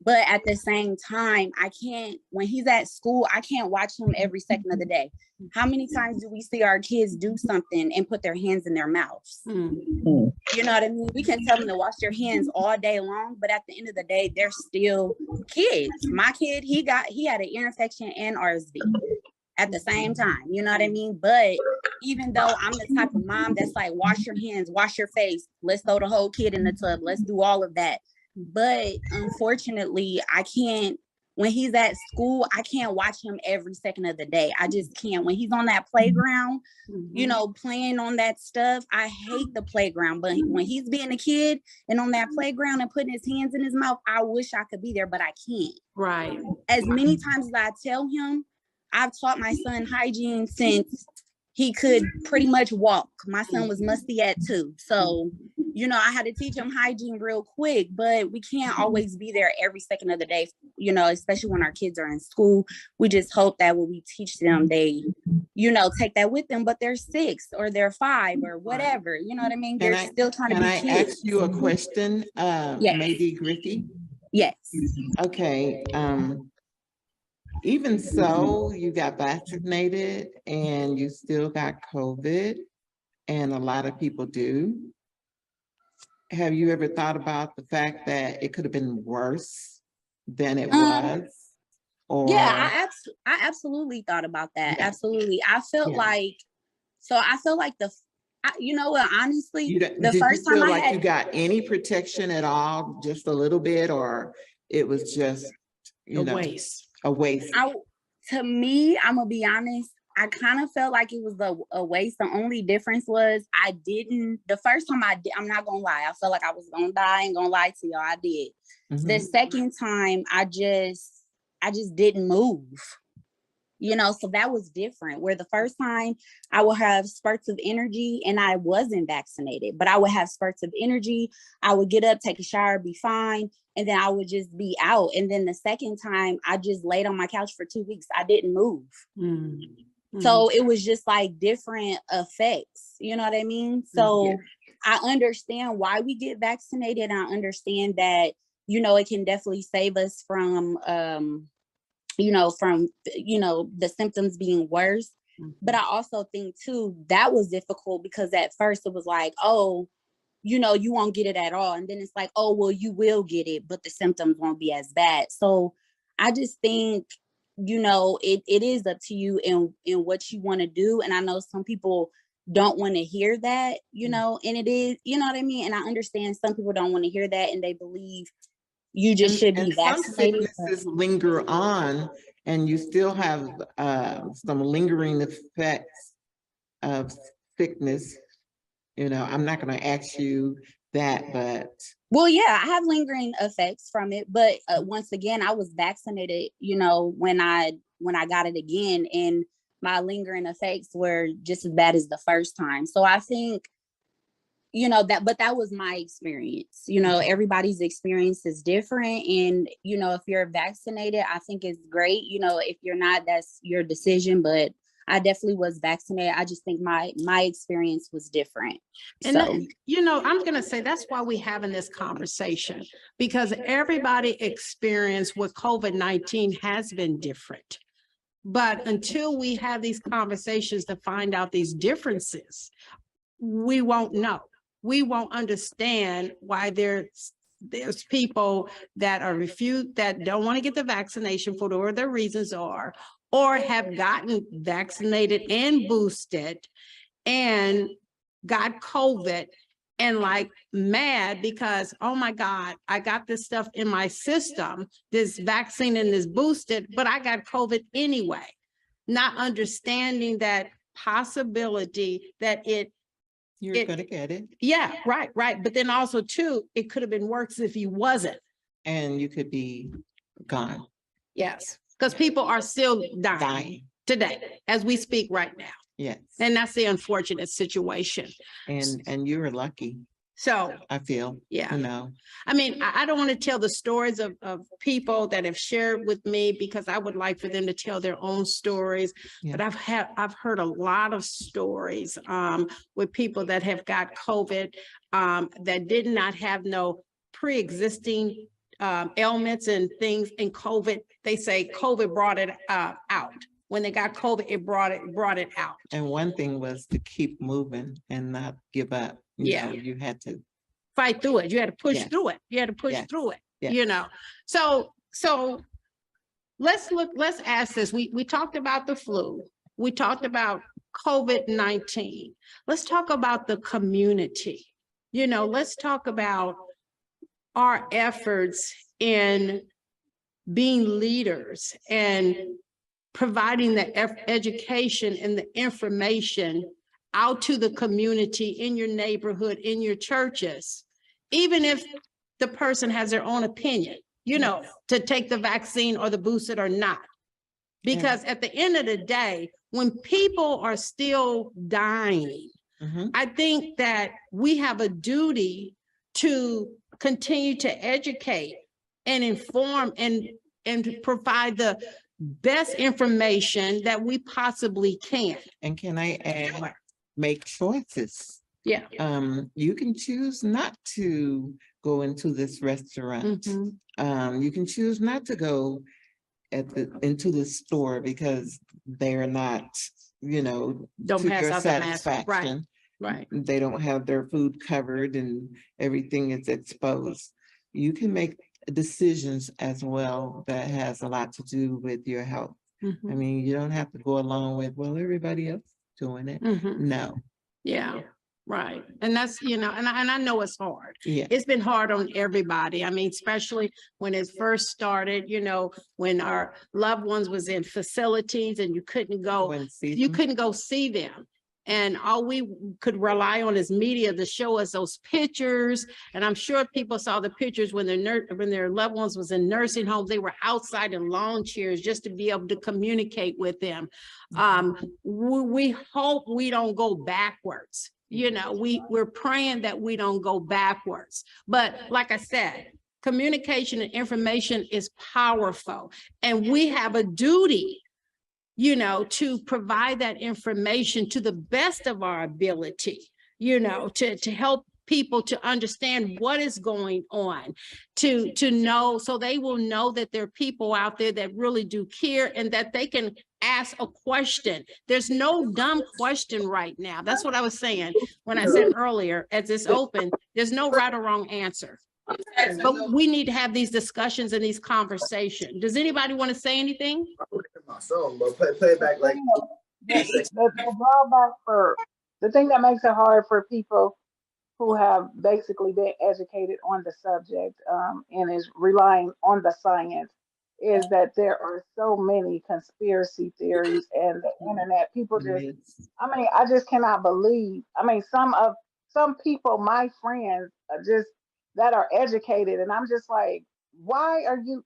But at the same time, when he's at school, I can't watch him every second of the day. How many times do we see our kids do something and put their hands in their mouths? You know what I mean? We can tell them to wash their hands all day long, but at the end of the day, they're still kids. My kid, he had an ear infection and RSV at the same time, you know what I mean? But even though I'm the type of mom that's like, wash your hands, wash your face, let's throw the whole kid in the tub, let's do all of that. But unfortunately, I can't, when he's at school, I can't watch him every second of the day. I just can't. When he's on that playground, you know, playing on that stuff, I hate the playground. But when he's being a kid and on that playground and putting his hands in his mouth, I wish I could be there, but I can't. Right. As many times as I tell him, I've taught my son hygiene since he could pretty much walk. My son was musty at 2. So, you know, I had to teach him hygiene real quick, but we can't always be there every second of the day, you know, especially when our kids are in school. We just hope that when we teach them, they, you know, take that with them, but they're 6 or they're 5 or whatever, you know what I mean? They're still trying to be kids. Can I ask you a question, Maydi Griffey? Yes. Okay, even so, you got vaccinated and you still got COVID, and a lot of people do. Have you ever thought about the fact that it could have been worse than it was? Or Yeah, I absolutely thought about that. Yeah. Absolutely. I felt Yeah. like, you know what, honestly, did the you first time feel I like had, you got any protection at all, just a little bit, or it was just, you know, a waste? To me, I'm gonna be honest, I kind of felt like it was a waste. The only difference was the first time I'm not gonna lie, I felt like I was gonna die, ain't gonna lie to y'all, I did. The second time, I just didn't move. You know, so that was different. Where the first time I would have spurts of energy and I wasn't vaccinated, but I would have spurts of energy. I would get up, take a shower, be fine, and then I would just be out. And then the second time I just laid on my couch for 2 weeks. I didn't move. So it was just like different effects. You know what I mean? So I understand why we get vaccinated. I understand that, you know, it can definitely save us from the symptoms being worse. But I also think too, that was difficult because at first it was like, oh, you know, you won't get it at all. And then it's like, oh, well, you will get it, but the symptoms won't be as bad. So I just think, you know, it is up to you in what you want to do. And I know some people don't want to hear that, you know, and it is, you know what I mean? And I understand some people don't want to hear that and they believe you just should be vaccinated. Some sicknesses linger on, and you still have some lingering effects of sickness. You know, I'm not going to ask you that, but well, yeah, I have lingering effects from it, but once again, I was vaccinated, you know, when I got it again, and my lingering effects were just as bad as the first time. So I think, you know, but that was my experience. You know, everybody's experience is different. And, you know, if you're vaccinated, I think it's great. You know, if you're not, that's your decision. But I definitely was vaccinated. I just think my experience was different. And So, you know, I'm going to say that's why we're having this conversation, because everybody experience with COVID-19 has been different. But until we have these conversations to find out these differences, we won't know. We won't understand why there's people that are refused, that don't want to get the vaccination for whatever their reasons are, or have gotten vaccinated and boosted and got COVID and like mad because, oh my God, I got this stuff in my system, this vaccine and this boosted, but I got COVID anyway. Not understanding that possibility that you're going to get it. Yeah, right. But then also too, it could have been worse if you wasn't. And you could be gone. Yes, because people are still dying today as we speak right now. Yes. And that's the unfortunate situation. And you were lucky. So I feel, yeah, you know, I mean, I don't want to tell the stories of people that have shared with me, because I would like for them to tell their own stories. Yeah. But I've heard a lot of stories with people that have got COVID that did not have no pre-existing ailments and things in COVID. They say COVID brought it out. When they got COVID, it brought it out. And one thing was to keep moving and not give up. You know, you had to fight through it. You had to push through it. You had to push through it, you know. So let's ask this. We talked about the flu. We talked about COVID-19. Let's talk about the community. You know, let's talk about our efforts in being leaders and providing the education and the information out to the community, in your neighborhood, in your churches, even if the person has their own opinion, you know, to take the vaccine or the boosted or not. Because at the end of the day, when people are still dying, I think that we have a duty to continue to educate and inform and provide the best information that we possibly can. And can I add, make choices. Yeah. You can choose not to go into this restaurant. You can choose not to go into the store because they're not, you know, Don't to pass your out the mask. Right, satisfaction. right. They don't have their food covered and everything is exposed. You can make decisions as well that has a lot to do with your health. I mean, you don't have to go along with, well, everybody else is doing it. No. Yeah, right. And that's, you know, and I know it's hard. Yeah. It's been hard on everybody. I mean, especially when it first started, you know, when our loved ones was in facilities and you couldn't go, couldn't go see them. And all we could rely on is media to show us those pictures. And I'm sure people saw the pictures when their loved ones was in nursing homes. They were outside in lawn chairs just to be able to communicate with them. We hope we don't go backwards. You know, we're praying that we don't go backwards. But like I said, communication and information is powerful. And we have a duty, you know, to provide that information to the best of our ability, you know, to help people to understand what is going on, to know, so they will know that there are people out there that really do care and that they can ask a question. There's no dumb question right now. That's what I was saying when I said earlier, as it's open, there's no right or wrong answer. But we need to have these discussions and these conversations. Does anybody want to say anything? My song, but play it back like The drawback for the thing that makes it hard for people who have basically been educated on the subject and is relying on the science is that there are so many conspiracy theories and the internet. People just, I mean, I just cannot believe. I mean, some people, my friends, are just that are educated, and I'm just like, why are you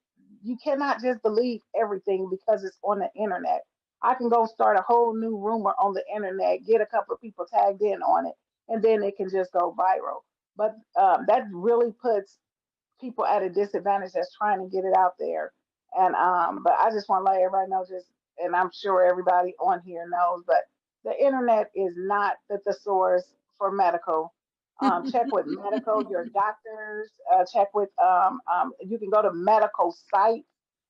cannot just believe everything because it's on the internet. I can go start a whole new rumor on the internet, get a couple of people tagged in on it, and then it can just go viral. But that really puts people at a disadvantage that's trying to get it out there. And but I just want to let everybody know, just, and I'm sure everybody on here knows, but the internet is not the thesaurus for medical. Check with medical, your doctors, check with, you can go to medical sites,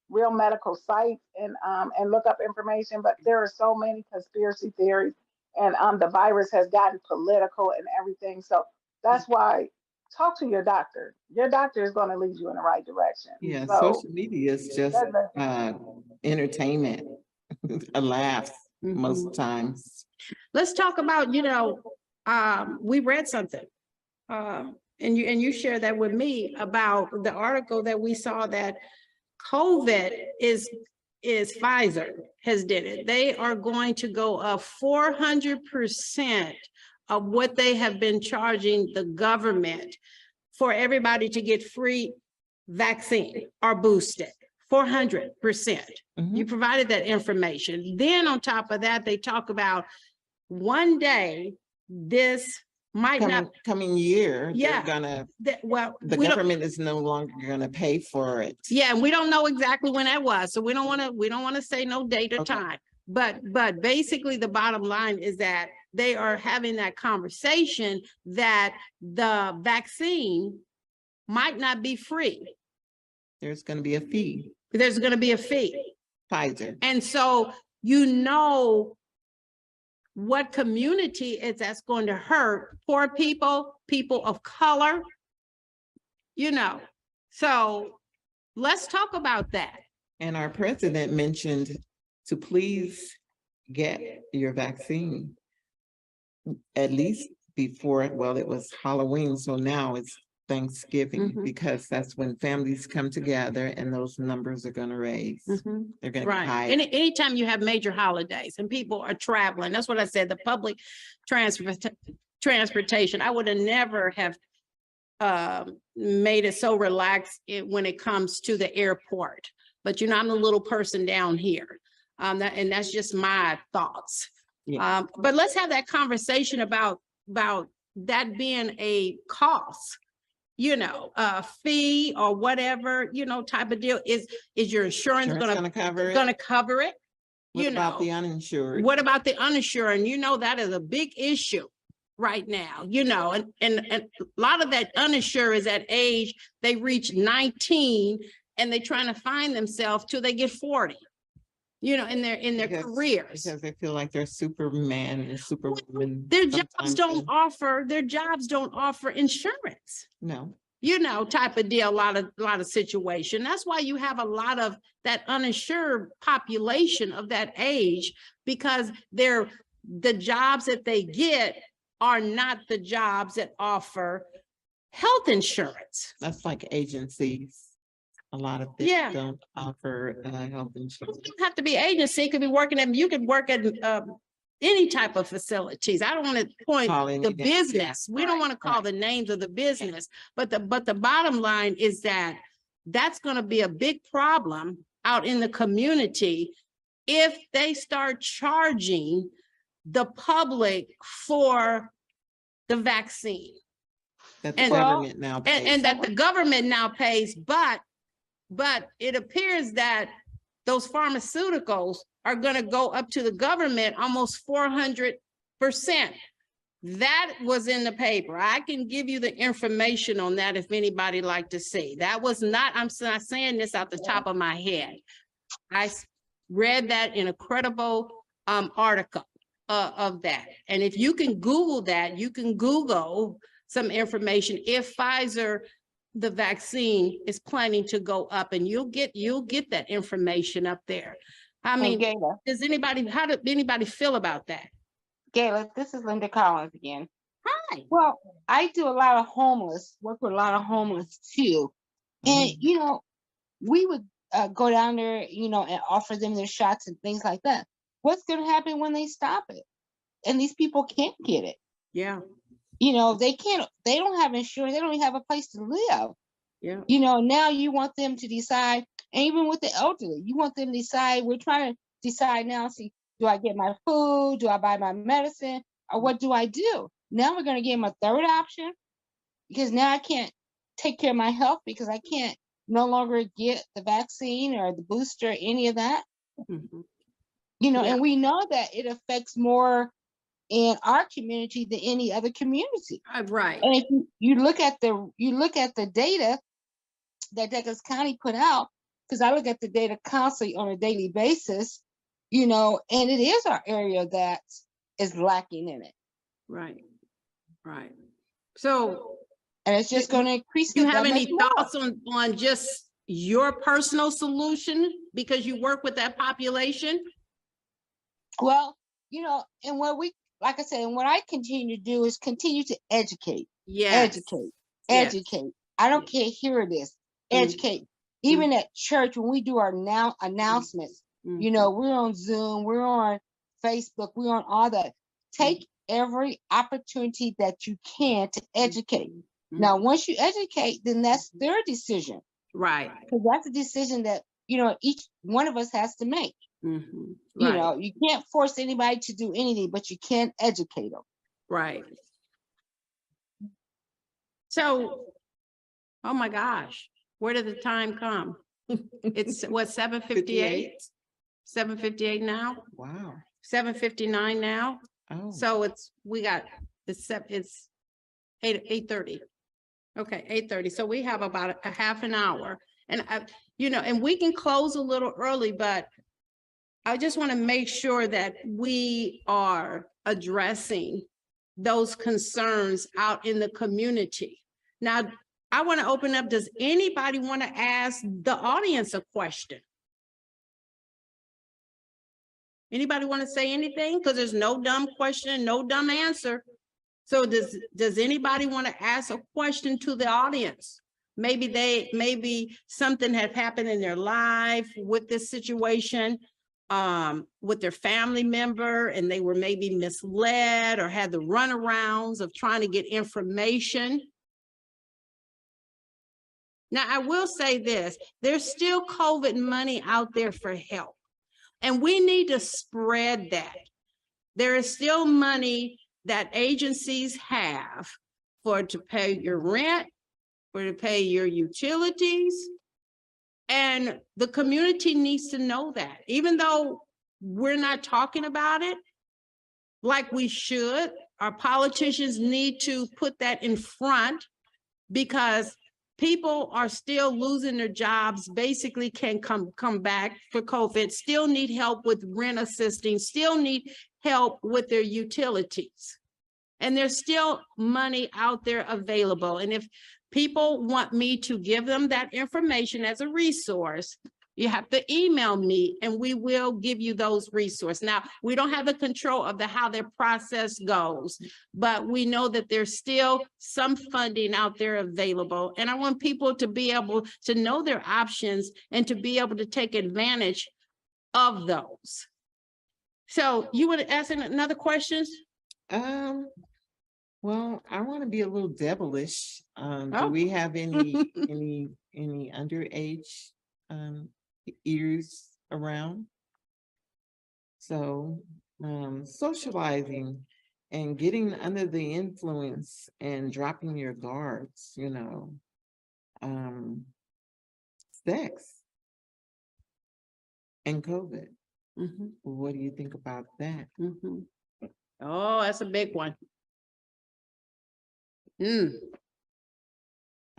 real medical sites, and look up information, but there are so many conspiracy theories, and the virus has gotten political and everything. So that's why talk to your doctor. Your doctor is going to lead you in the right direction. Yeah, So, social media is just entertainment, a laugh most times. Let's talk about, you know, we read something. And you shared that with me about the article that we saw that COVID is Pfizer has did it. They are going to go up 400% of what they have been charging the government for everybody to get free vaccine or boosted. 400%. You provided that information. Then on top of that, they talk about one day this might coming year, yeah, they're gonna, the government is no longer gonna pay for it. Yeah, and we don't know exactly when that was, so we don't want to say no date or time. But basically the bottom line is that they are having that conversation that the vaccine might not be free. There's going to be a fee. There's going to be a fee. Pfizer. And so, you know, what community is that's going to hurt? Poor people, people of color, you know. So let's talk about that. And our president mentioned to please get your vaccine at least before, well, it was Halloween, so now it's Thanksgiving, because that's when families come together and those numbers are going to raise. They're going to be high. Anytime you have major holidays and people are traveling, that's what I said, the public transportation, I would have never have made it so relaxed when it comes to the airport. But you know, I'm a little person down here. And that's just my thoughts. Yeah. But let's have that conversation about that being a cost, you know, a fee or whatever, you know, type of deal. Is your insurance going to cover it? What about the uninsured? What about the uninsured? And you know, that is a big issue. right now, you know, and a lot of that uninsured is at age, they reach 19 and they trying to find themselves till they get 40, you know, in their careers. Because they feel like they're Superman and Superwoman. Their jobs sometimes, don't and- offer insurance. No. You know, type of deal, a lot of situation. That's why you have a lot of that uninsured population of that age, because the jobs that they get are not the jobs that offer health insurance. That's like agencies. A lot of them Yeah. don't offer health insurance. You don't have to be agency, you could be working at, you could work at any type of facilities. I don't want to point Calling the it- business. We don't want to call the names of the business, but the bottom line is that that's going to be a big problem out in the community if they start charging the public for the vaccine. That the And- government now pays. And that the government now pays, but it appears that those pharmaceuticals are gonna go up to the government almost 400%. That was in the paper. I can give you the information on that if anybody like to see. That was not, I'm not saying this out the top of my head. I read that in a credible article of that. And if you can Google that, you can Google some information if Pfizer, the vaccine is planning to go up, and you'll get that information up there. I mean, Gayla, how did anybody feel about that? Gayla, this is Linda Collins again. Hi. Well, I do a lot of homeless, work with a lot of homeless too. And, you know, we would go down there, you know, and offer them their shots and things like that. What's going to happen when they stop it? And these people can't get it. Yeah. You know, they don't have insurance. They don't even have a place to live. Yeah. You know, now you want them to decide, and even with the elderly, you want them to decide, we're trying to decide now, see, do I get my food? Do I buy my medicine? Or what do I do? Now we're going to give them a third option, because now I can't take care of my health because I can't no longer get the vaccine or the booster, any of that. Mhm. You know, Yeah. and we know that it affects more in our community than any other community. Right. And if you look at the data that Douglas County put out, because I look at the data constantly on a daily basis, you know, and it is our area that is lacking in it. Right. Right. So And it's just going to increase. do you the have any government thoughts on just your personal solution because you work with that population? Well, you know, and what we, like I said, and what I continue to do is continue to educate. Yes. Yes. Educate. I don't care, hear it is. Educate. Even at church, when we do our announcements, you know, we're on Zoom, we're on Facebook, we're on all that. Take every opportunity that you can to educate. Now, once you educate, then that's their decision. Right. Because that's a decision that, you know, each one of us has to make. Mhm. You Right. know, you can't force anybody to do anything, but you can educate them. Right. So, oh my gosh, where did the time come? It's what, 7:58? 7:58 now? Wow. 7:59 now? Oh. So it's 8:30. Okay, 8:30. So we have about a half an hour. And you know, and we can close a little early, but I just want to make sure that we are addressing those concerns out in the community. Now, I want to open up, does anybody want to ask the audience a question? Anybody want to say anything? Because there's no dumb question, no dumb answer. So does anybody want to ask a question to the audience? Maybe something had happened in their life with this situation, with their family member, and they were maybe misled or had the runarounds of trying to get information. Now, I will say this, there's still COVID money out there for help, and we need to spread that. There is still money that agencies have to pay your rent, to pay your utilities, and the community needs to know that. Even though we're not talking about it like we should, our politicians need to put that in front, because people are still losing their jobs, basically can come back for COVID, still need help with rent assisting, still need help with their utilities. And there's still money out there available. And if people want me to give them that information as a resource, you have to email me and we will give you those resources. Now, we don't have the control of how their process goes, but we know that there's still some funding out there available. And I want people to be able to know their options and to be able to take advantage of those. So you want to ask another question? Well, I want to be a little devilish. Do we have any any underage ears around? So socializing and getting under the influence and dropping your guards, you know, sex and COVID. What do you think about that? Oh, that's a big one. I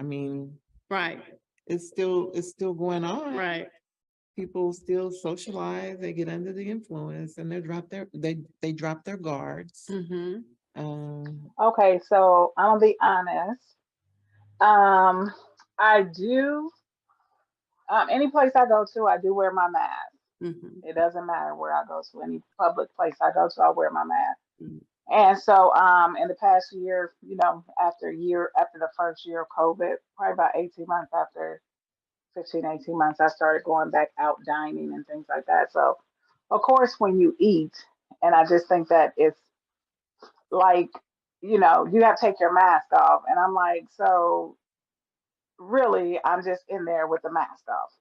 mean, right. It's still going on. Right. People still socialize, they get under the influence and they drop their guards. Okay, so I'm gonna be honest. I do, any place I go to, I do wear my mask. It doesn't matter where I go to, any public place I go to, I wear my mask. And so in the past year, you know, after the first year of COVID, probably about 18 months after 15, 18 months, I started going back out dining and things like that. So of course, when you eat, and I just think that it's like, you know, you have to take your mask off. And I'm like, so really, I'm just in there with the mask off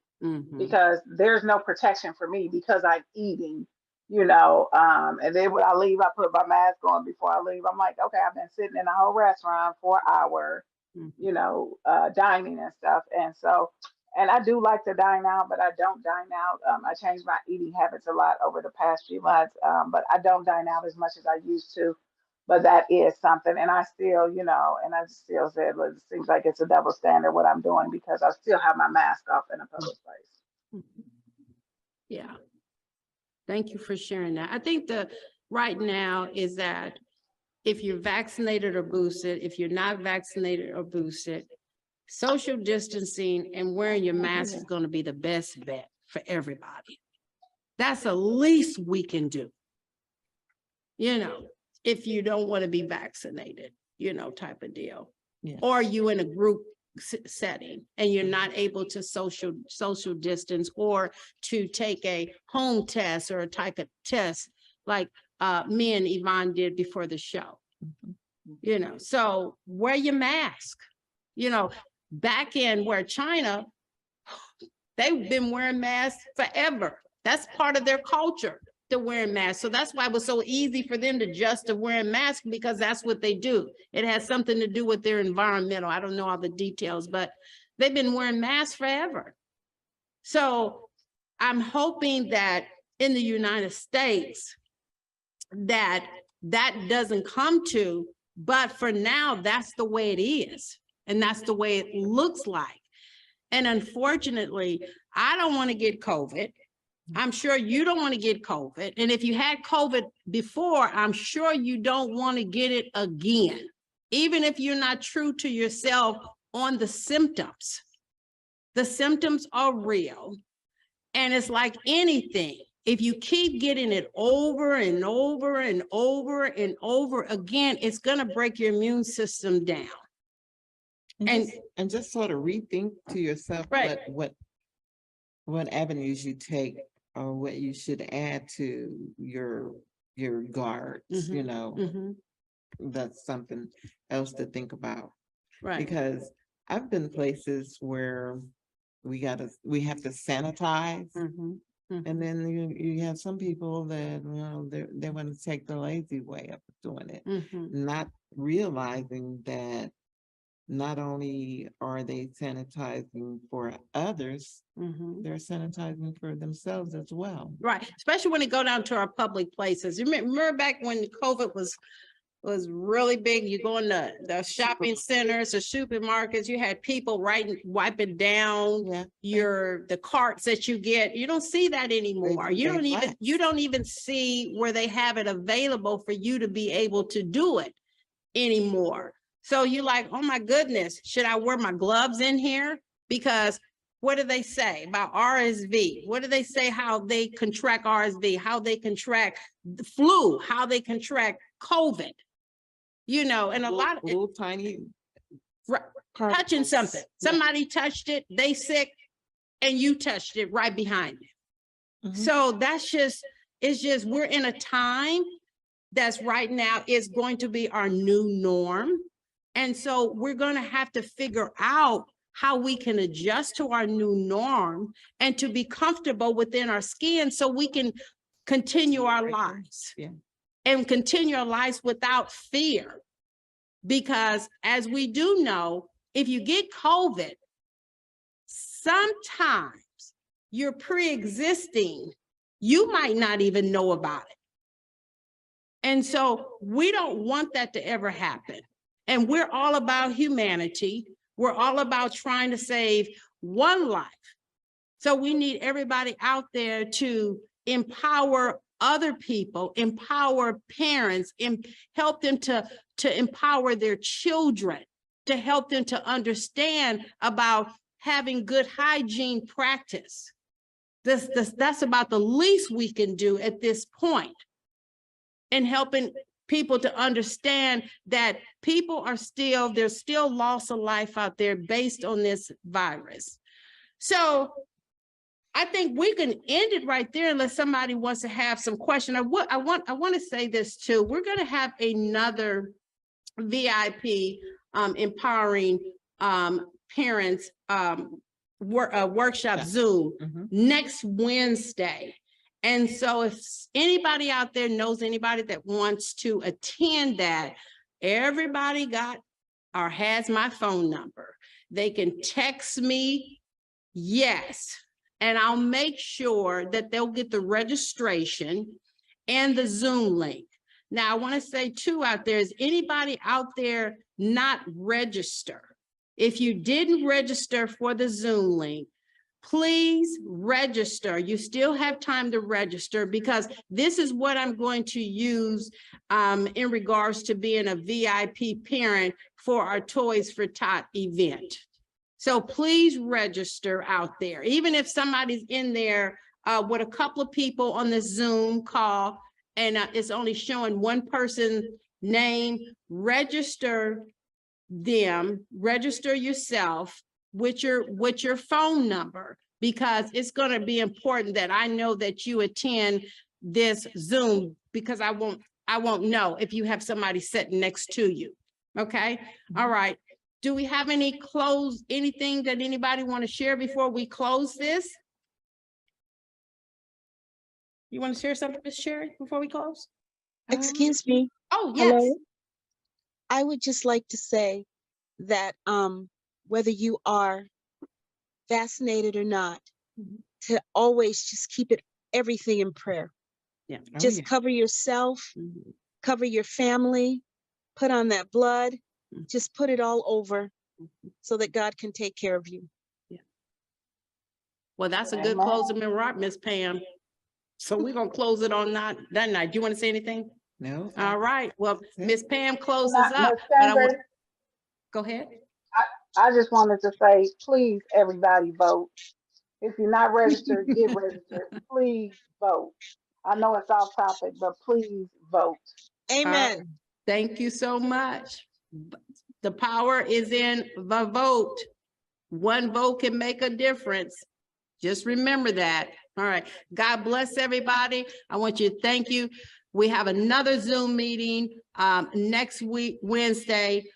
because there's no protection for me because I'm eating, you know, and then when I leave, I put my mask on before I leave. I'm like, okay, I've been sitting in a whole restaurant for an hour, you know, dining and stuff. And so, and I do like to dine out, but I don't dine out. I changed my eating habits a lot over the past few months, but I don't dine out as much as I used to. But that is something. And I still, you know, and I still said, look, it seems like it's a double standard what I'm doing because I still have my mask off in a public place. Yeah. Thank you for sharing that. I think right now is that if you're vaccinated or boosted, if you're not vaccinated or boosted, social distancing and wearing your mask is going to be the best bet for everybody. That's the least we can do. You know, if you don't want to be vaccinated, you know, type of deal. Or you in a group setting and you're not able to social distance or to take a home test or a type of test like me and Yvonne did before the show. You know, so wear your mask. You know, back in where China, they've been wearing masks forever. That's part of their culture, to wearing masks. So that's why it was so easy for them to adjust to wearing masks, because that's what they do. It has something to do with their environmental. I don't know all the details, but they've been wearing masks forever. So I'm hoping that in the United States, that doesn't come to, but for now, that's the way it is. And that's the way it looks like. And unfortunately, I don't want to get COVID. I'm sure you don't want to get COVID. And if you had COVID before, I'm sure you don't want to get it again, even if you're not true to yourself on the symptoms. The symptoms are real. And it's like anything. If you keep getting it over and over and over and over again, it's going to break your immune system down. And just sort of rethink to yourself what avenues you take or what you should add to your guards, you know. That's something else to think about. Right. Because I've been places where we have to sanitize. And then you have some people that, you know, they want to take the lazy way of doing it, not realizing that not only are they sanitizing for others, they're sanitizing for themselves as well. Right, especially when they go down to our public places. Remember back when COVID was really big. You go in the shopping centers, the supermarkets, you had people wiping down the carts that you get. You don't see that anymore. You don't even see where they have it available for you to be able to do it anymore. So you're like, oh my goodness, should I wear my gloves in here? Because what do they say about RSV? What do they say how they contract RSV, how they contract the flu, how they contract COVID? You know, and a lot of little tiny touching something. Somebody touched it, they sick, and you touched it right behind it. So that's just, it's just, we're in a time that's right now is going to be our new norm. And so we're going to have to figure out how we can adjust to our new norm and to be comfortable within our skin so we can continue our lives and continue our lives without fear. Because as we do know, if you get COVID, sometimes you're pre-existing, you might not even know about it. And so we don't want that to ever happen. And we're all about humanity. We're all about trying to save one life. So we need everybody out there to empower other people, empower parents, and help them to empower their children, to help them to understand about having good hygiene practice. That's about the least we can do at this point, and helping people to understand that there's still loss of life out there based on this virus. So I think we can end it right there unless somebody wants to have some question. I want to say this too. We're going to have another VIP empowering parents workshop Zoom next Wednesday. And so if anybody out there knows anybody that wants to attend that, everybody got or has my phone number. They can text me, yes, and I'll make sure that they'll get the registration and the Zoom link. Now, I want to say too out there, is anybody out there not register? If you didn't register for the Zoom link, please register. You still have time to register, because this is what I'm going to use in regards to being a VIP parent for our Toys for Tot event. So please register out there. Even if somebody's in there with a couple of people on the Zoom call and it's only showing one person's name, register them, register yourself with your phone number, because it's going to be important that I know that you attend this Zoom, because I won't know if you have somebody sitting next to you. Okay. All right. Do we have anything that anybody want to share before we close this? You want to share something, Ms. Sherry, before we close? Excuse me. Oh, yes. Hello? I would just like to say that whether you are vaccinated or not, to always just keep everything in prayer. Yeah. Just cover yourself, cover your family, put on that blood, just put it all over so that God can take care of you. Yeah. Well, that's a good closing remark, Miss Pam. So we're going to close it on that night. Do you want to say anything? No. All right. Well, Miss Pam closes up. But go ahead. I just wanted to say, please, everybody vote. If you're not registered, get registered. Please vote. I know it's off topic, but please vote. Amen. Thank you so much. The power is in the vote. One vote can make a difference. Just remember that. All right. God bless everybody. I want you to thank you. We have another Zoom meeting next week, Wednesday.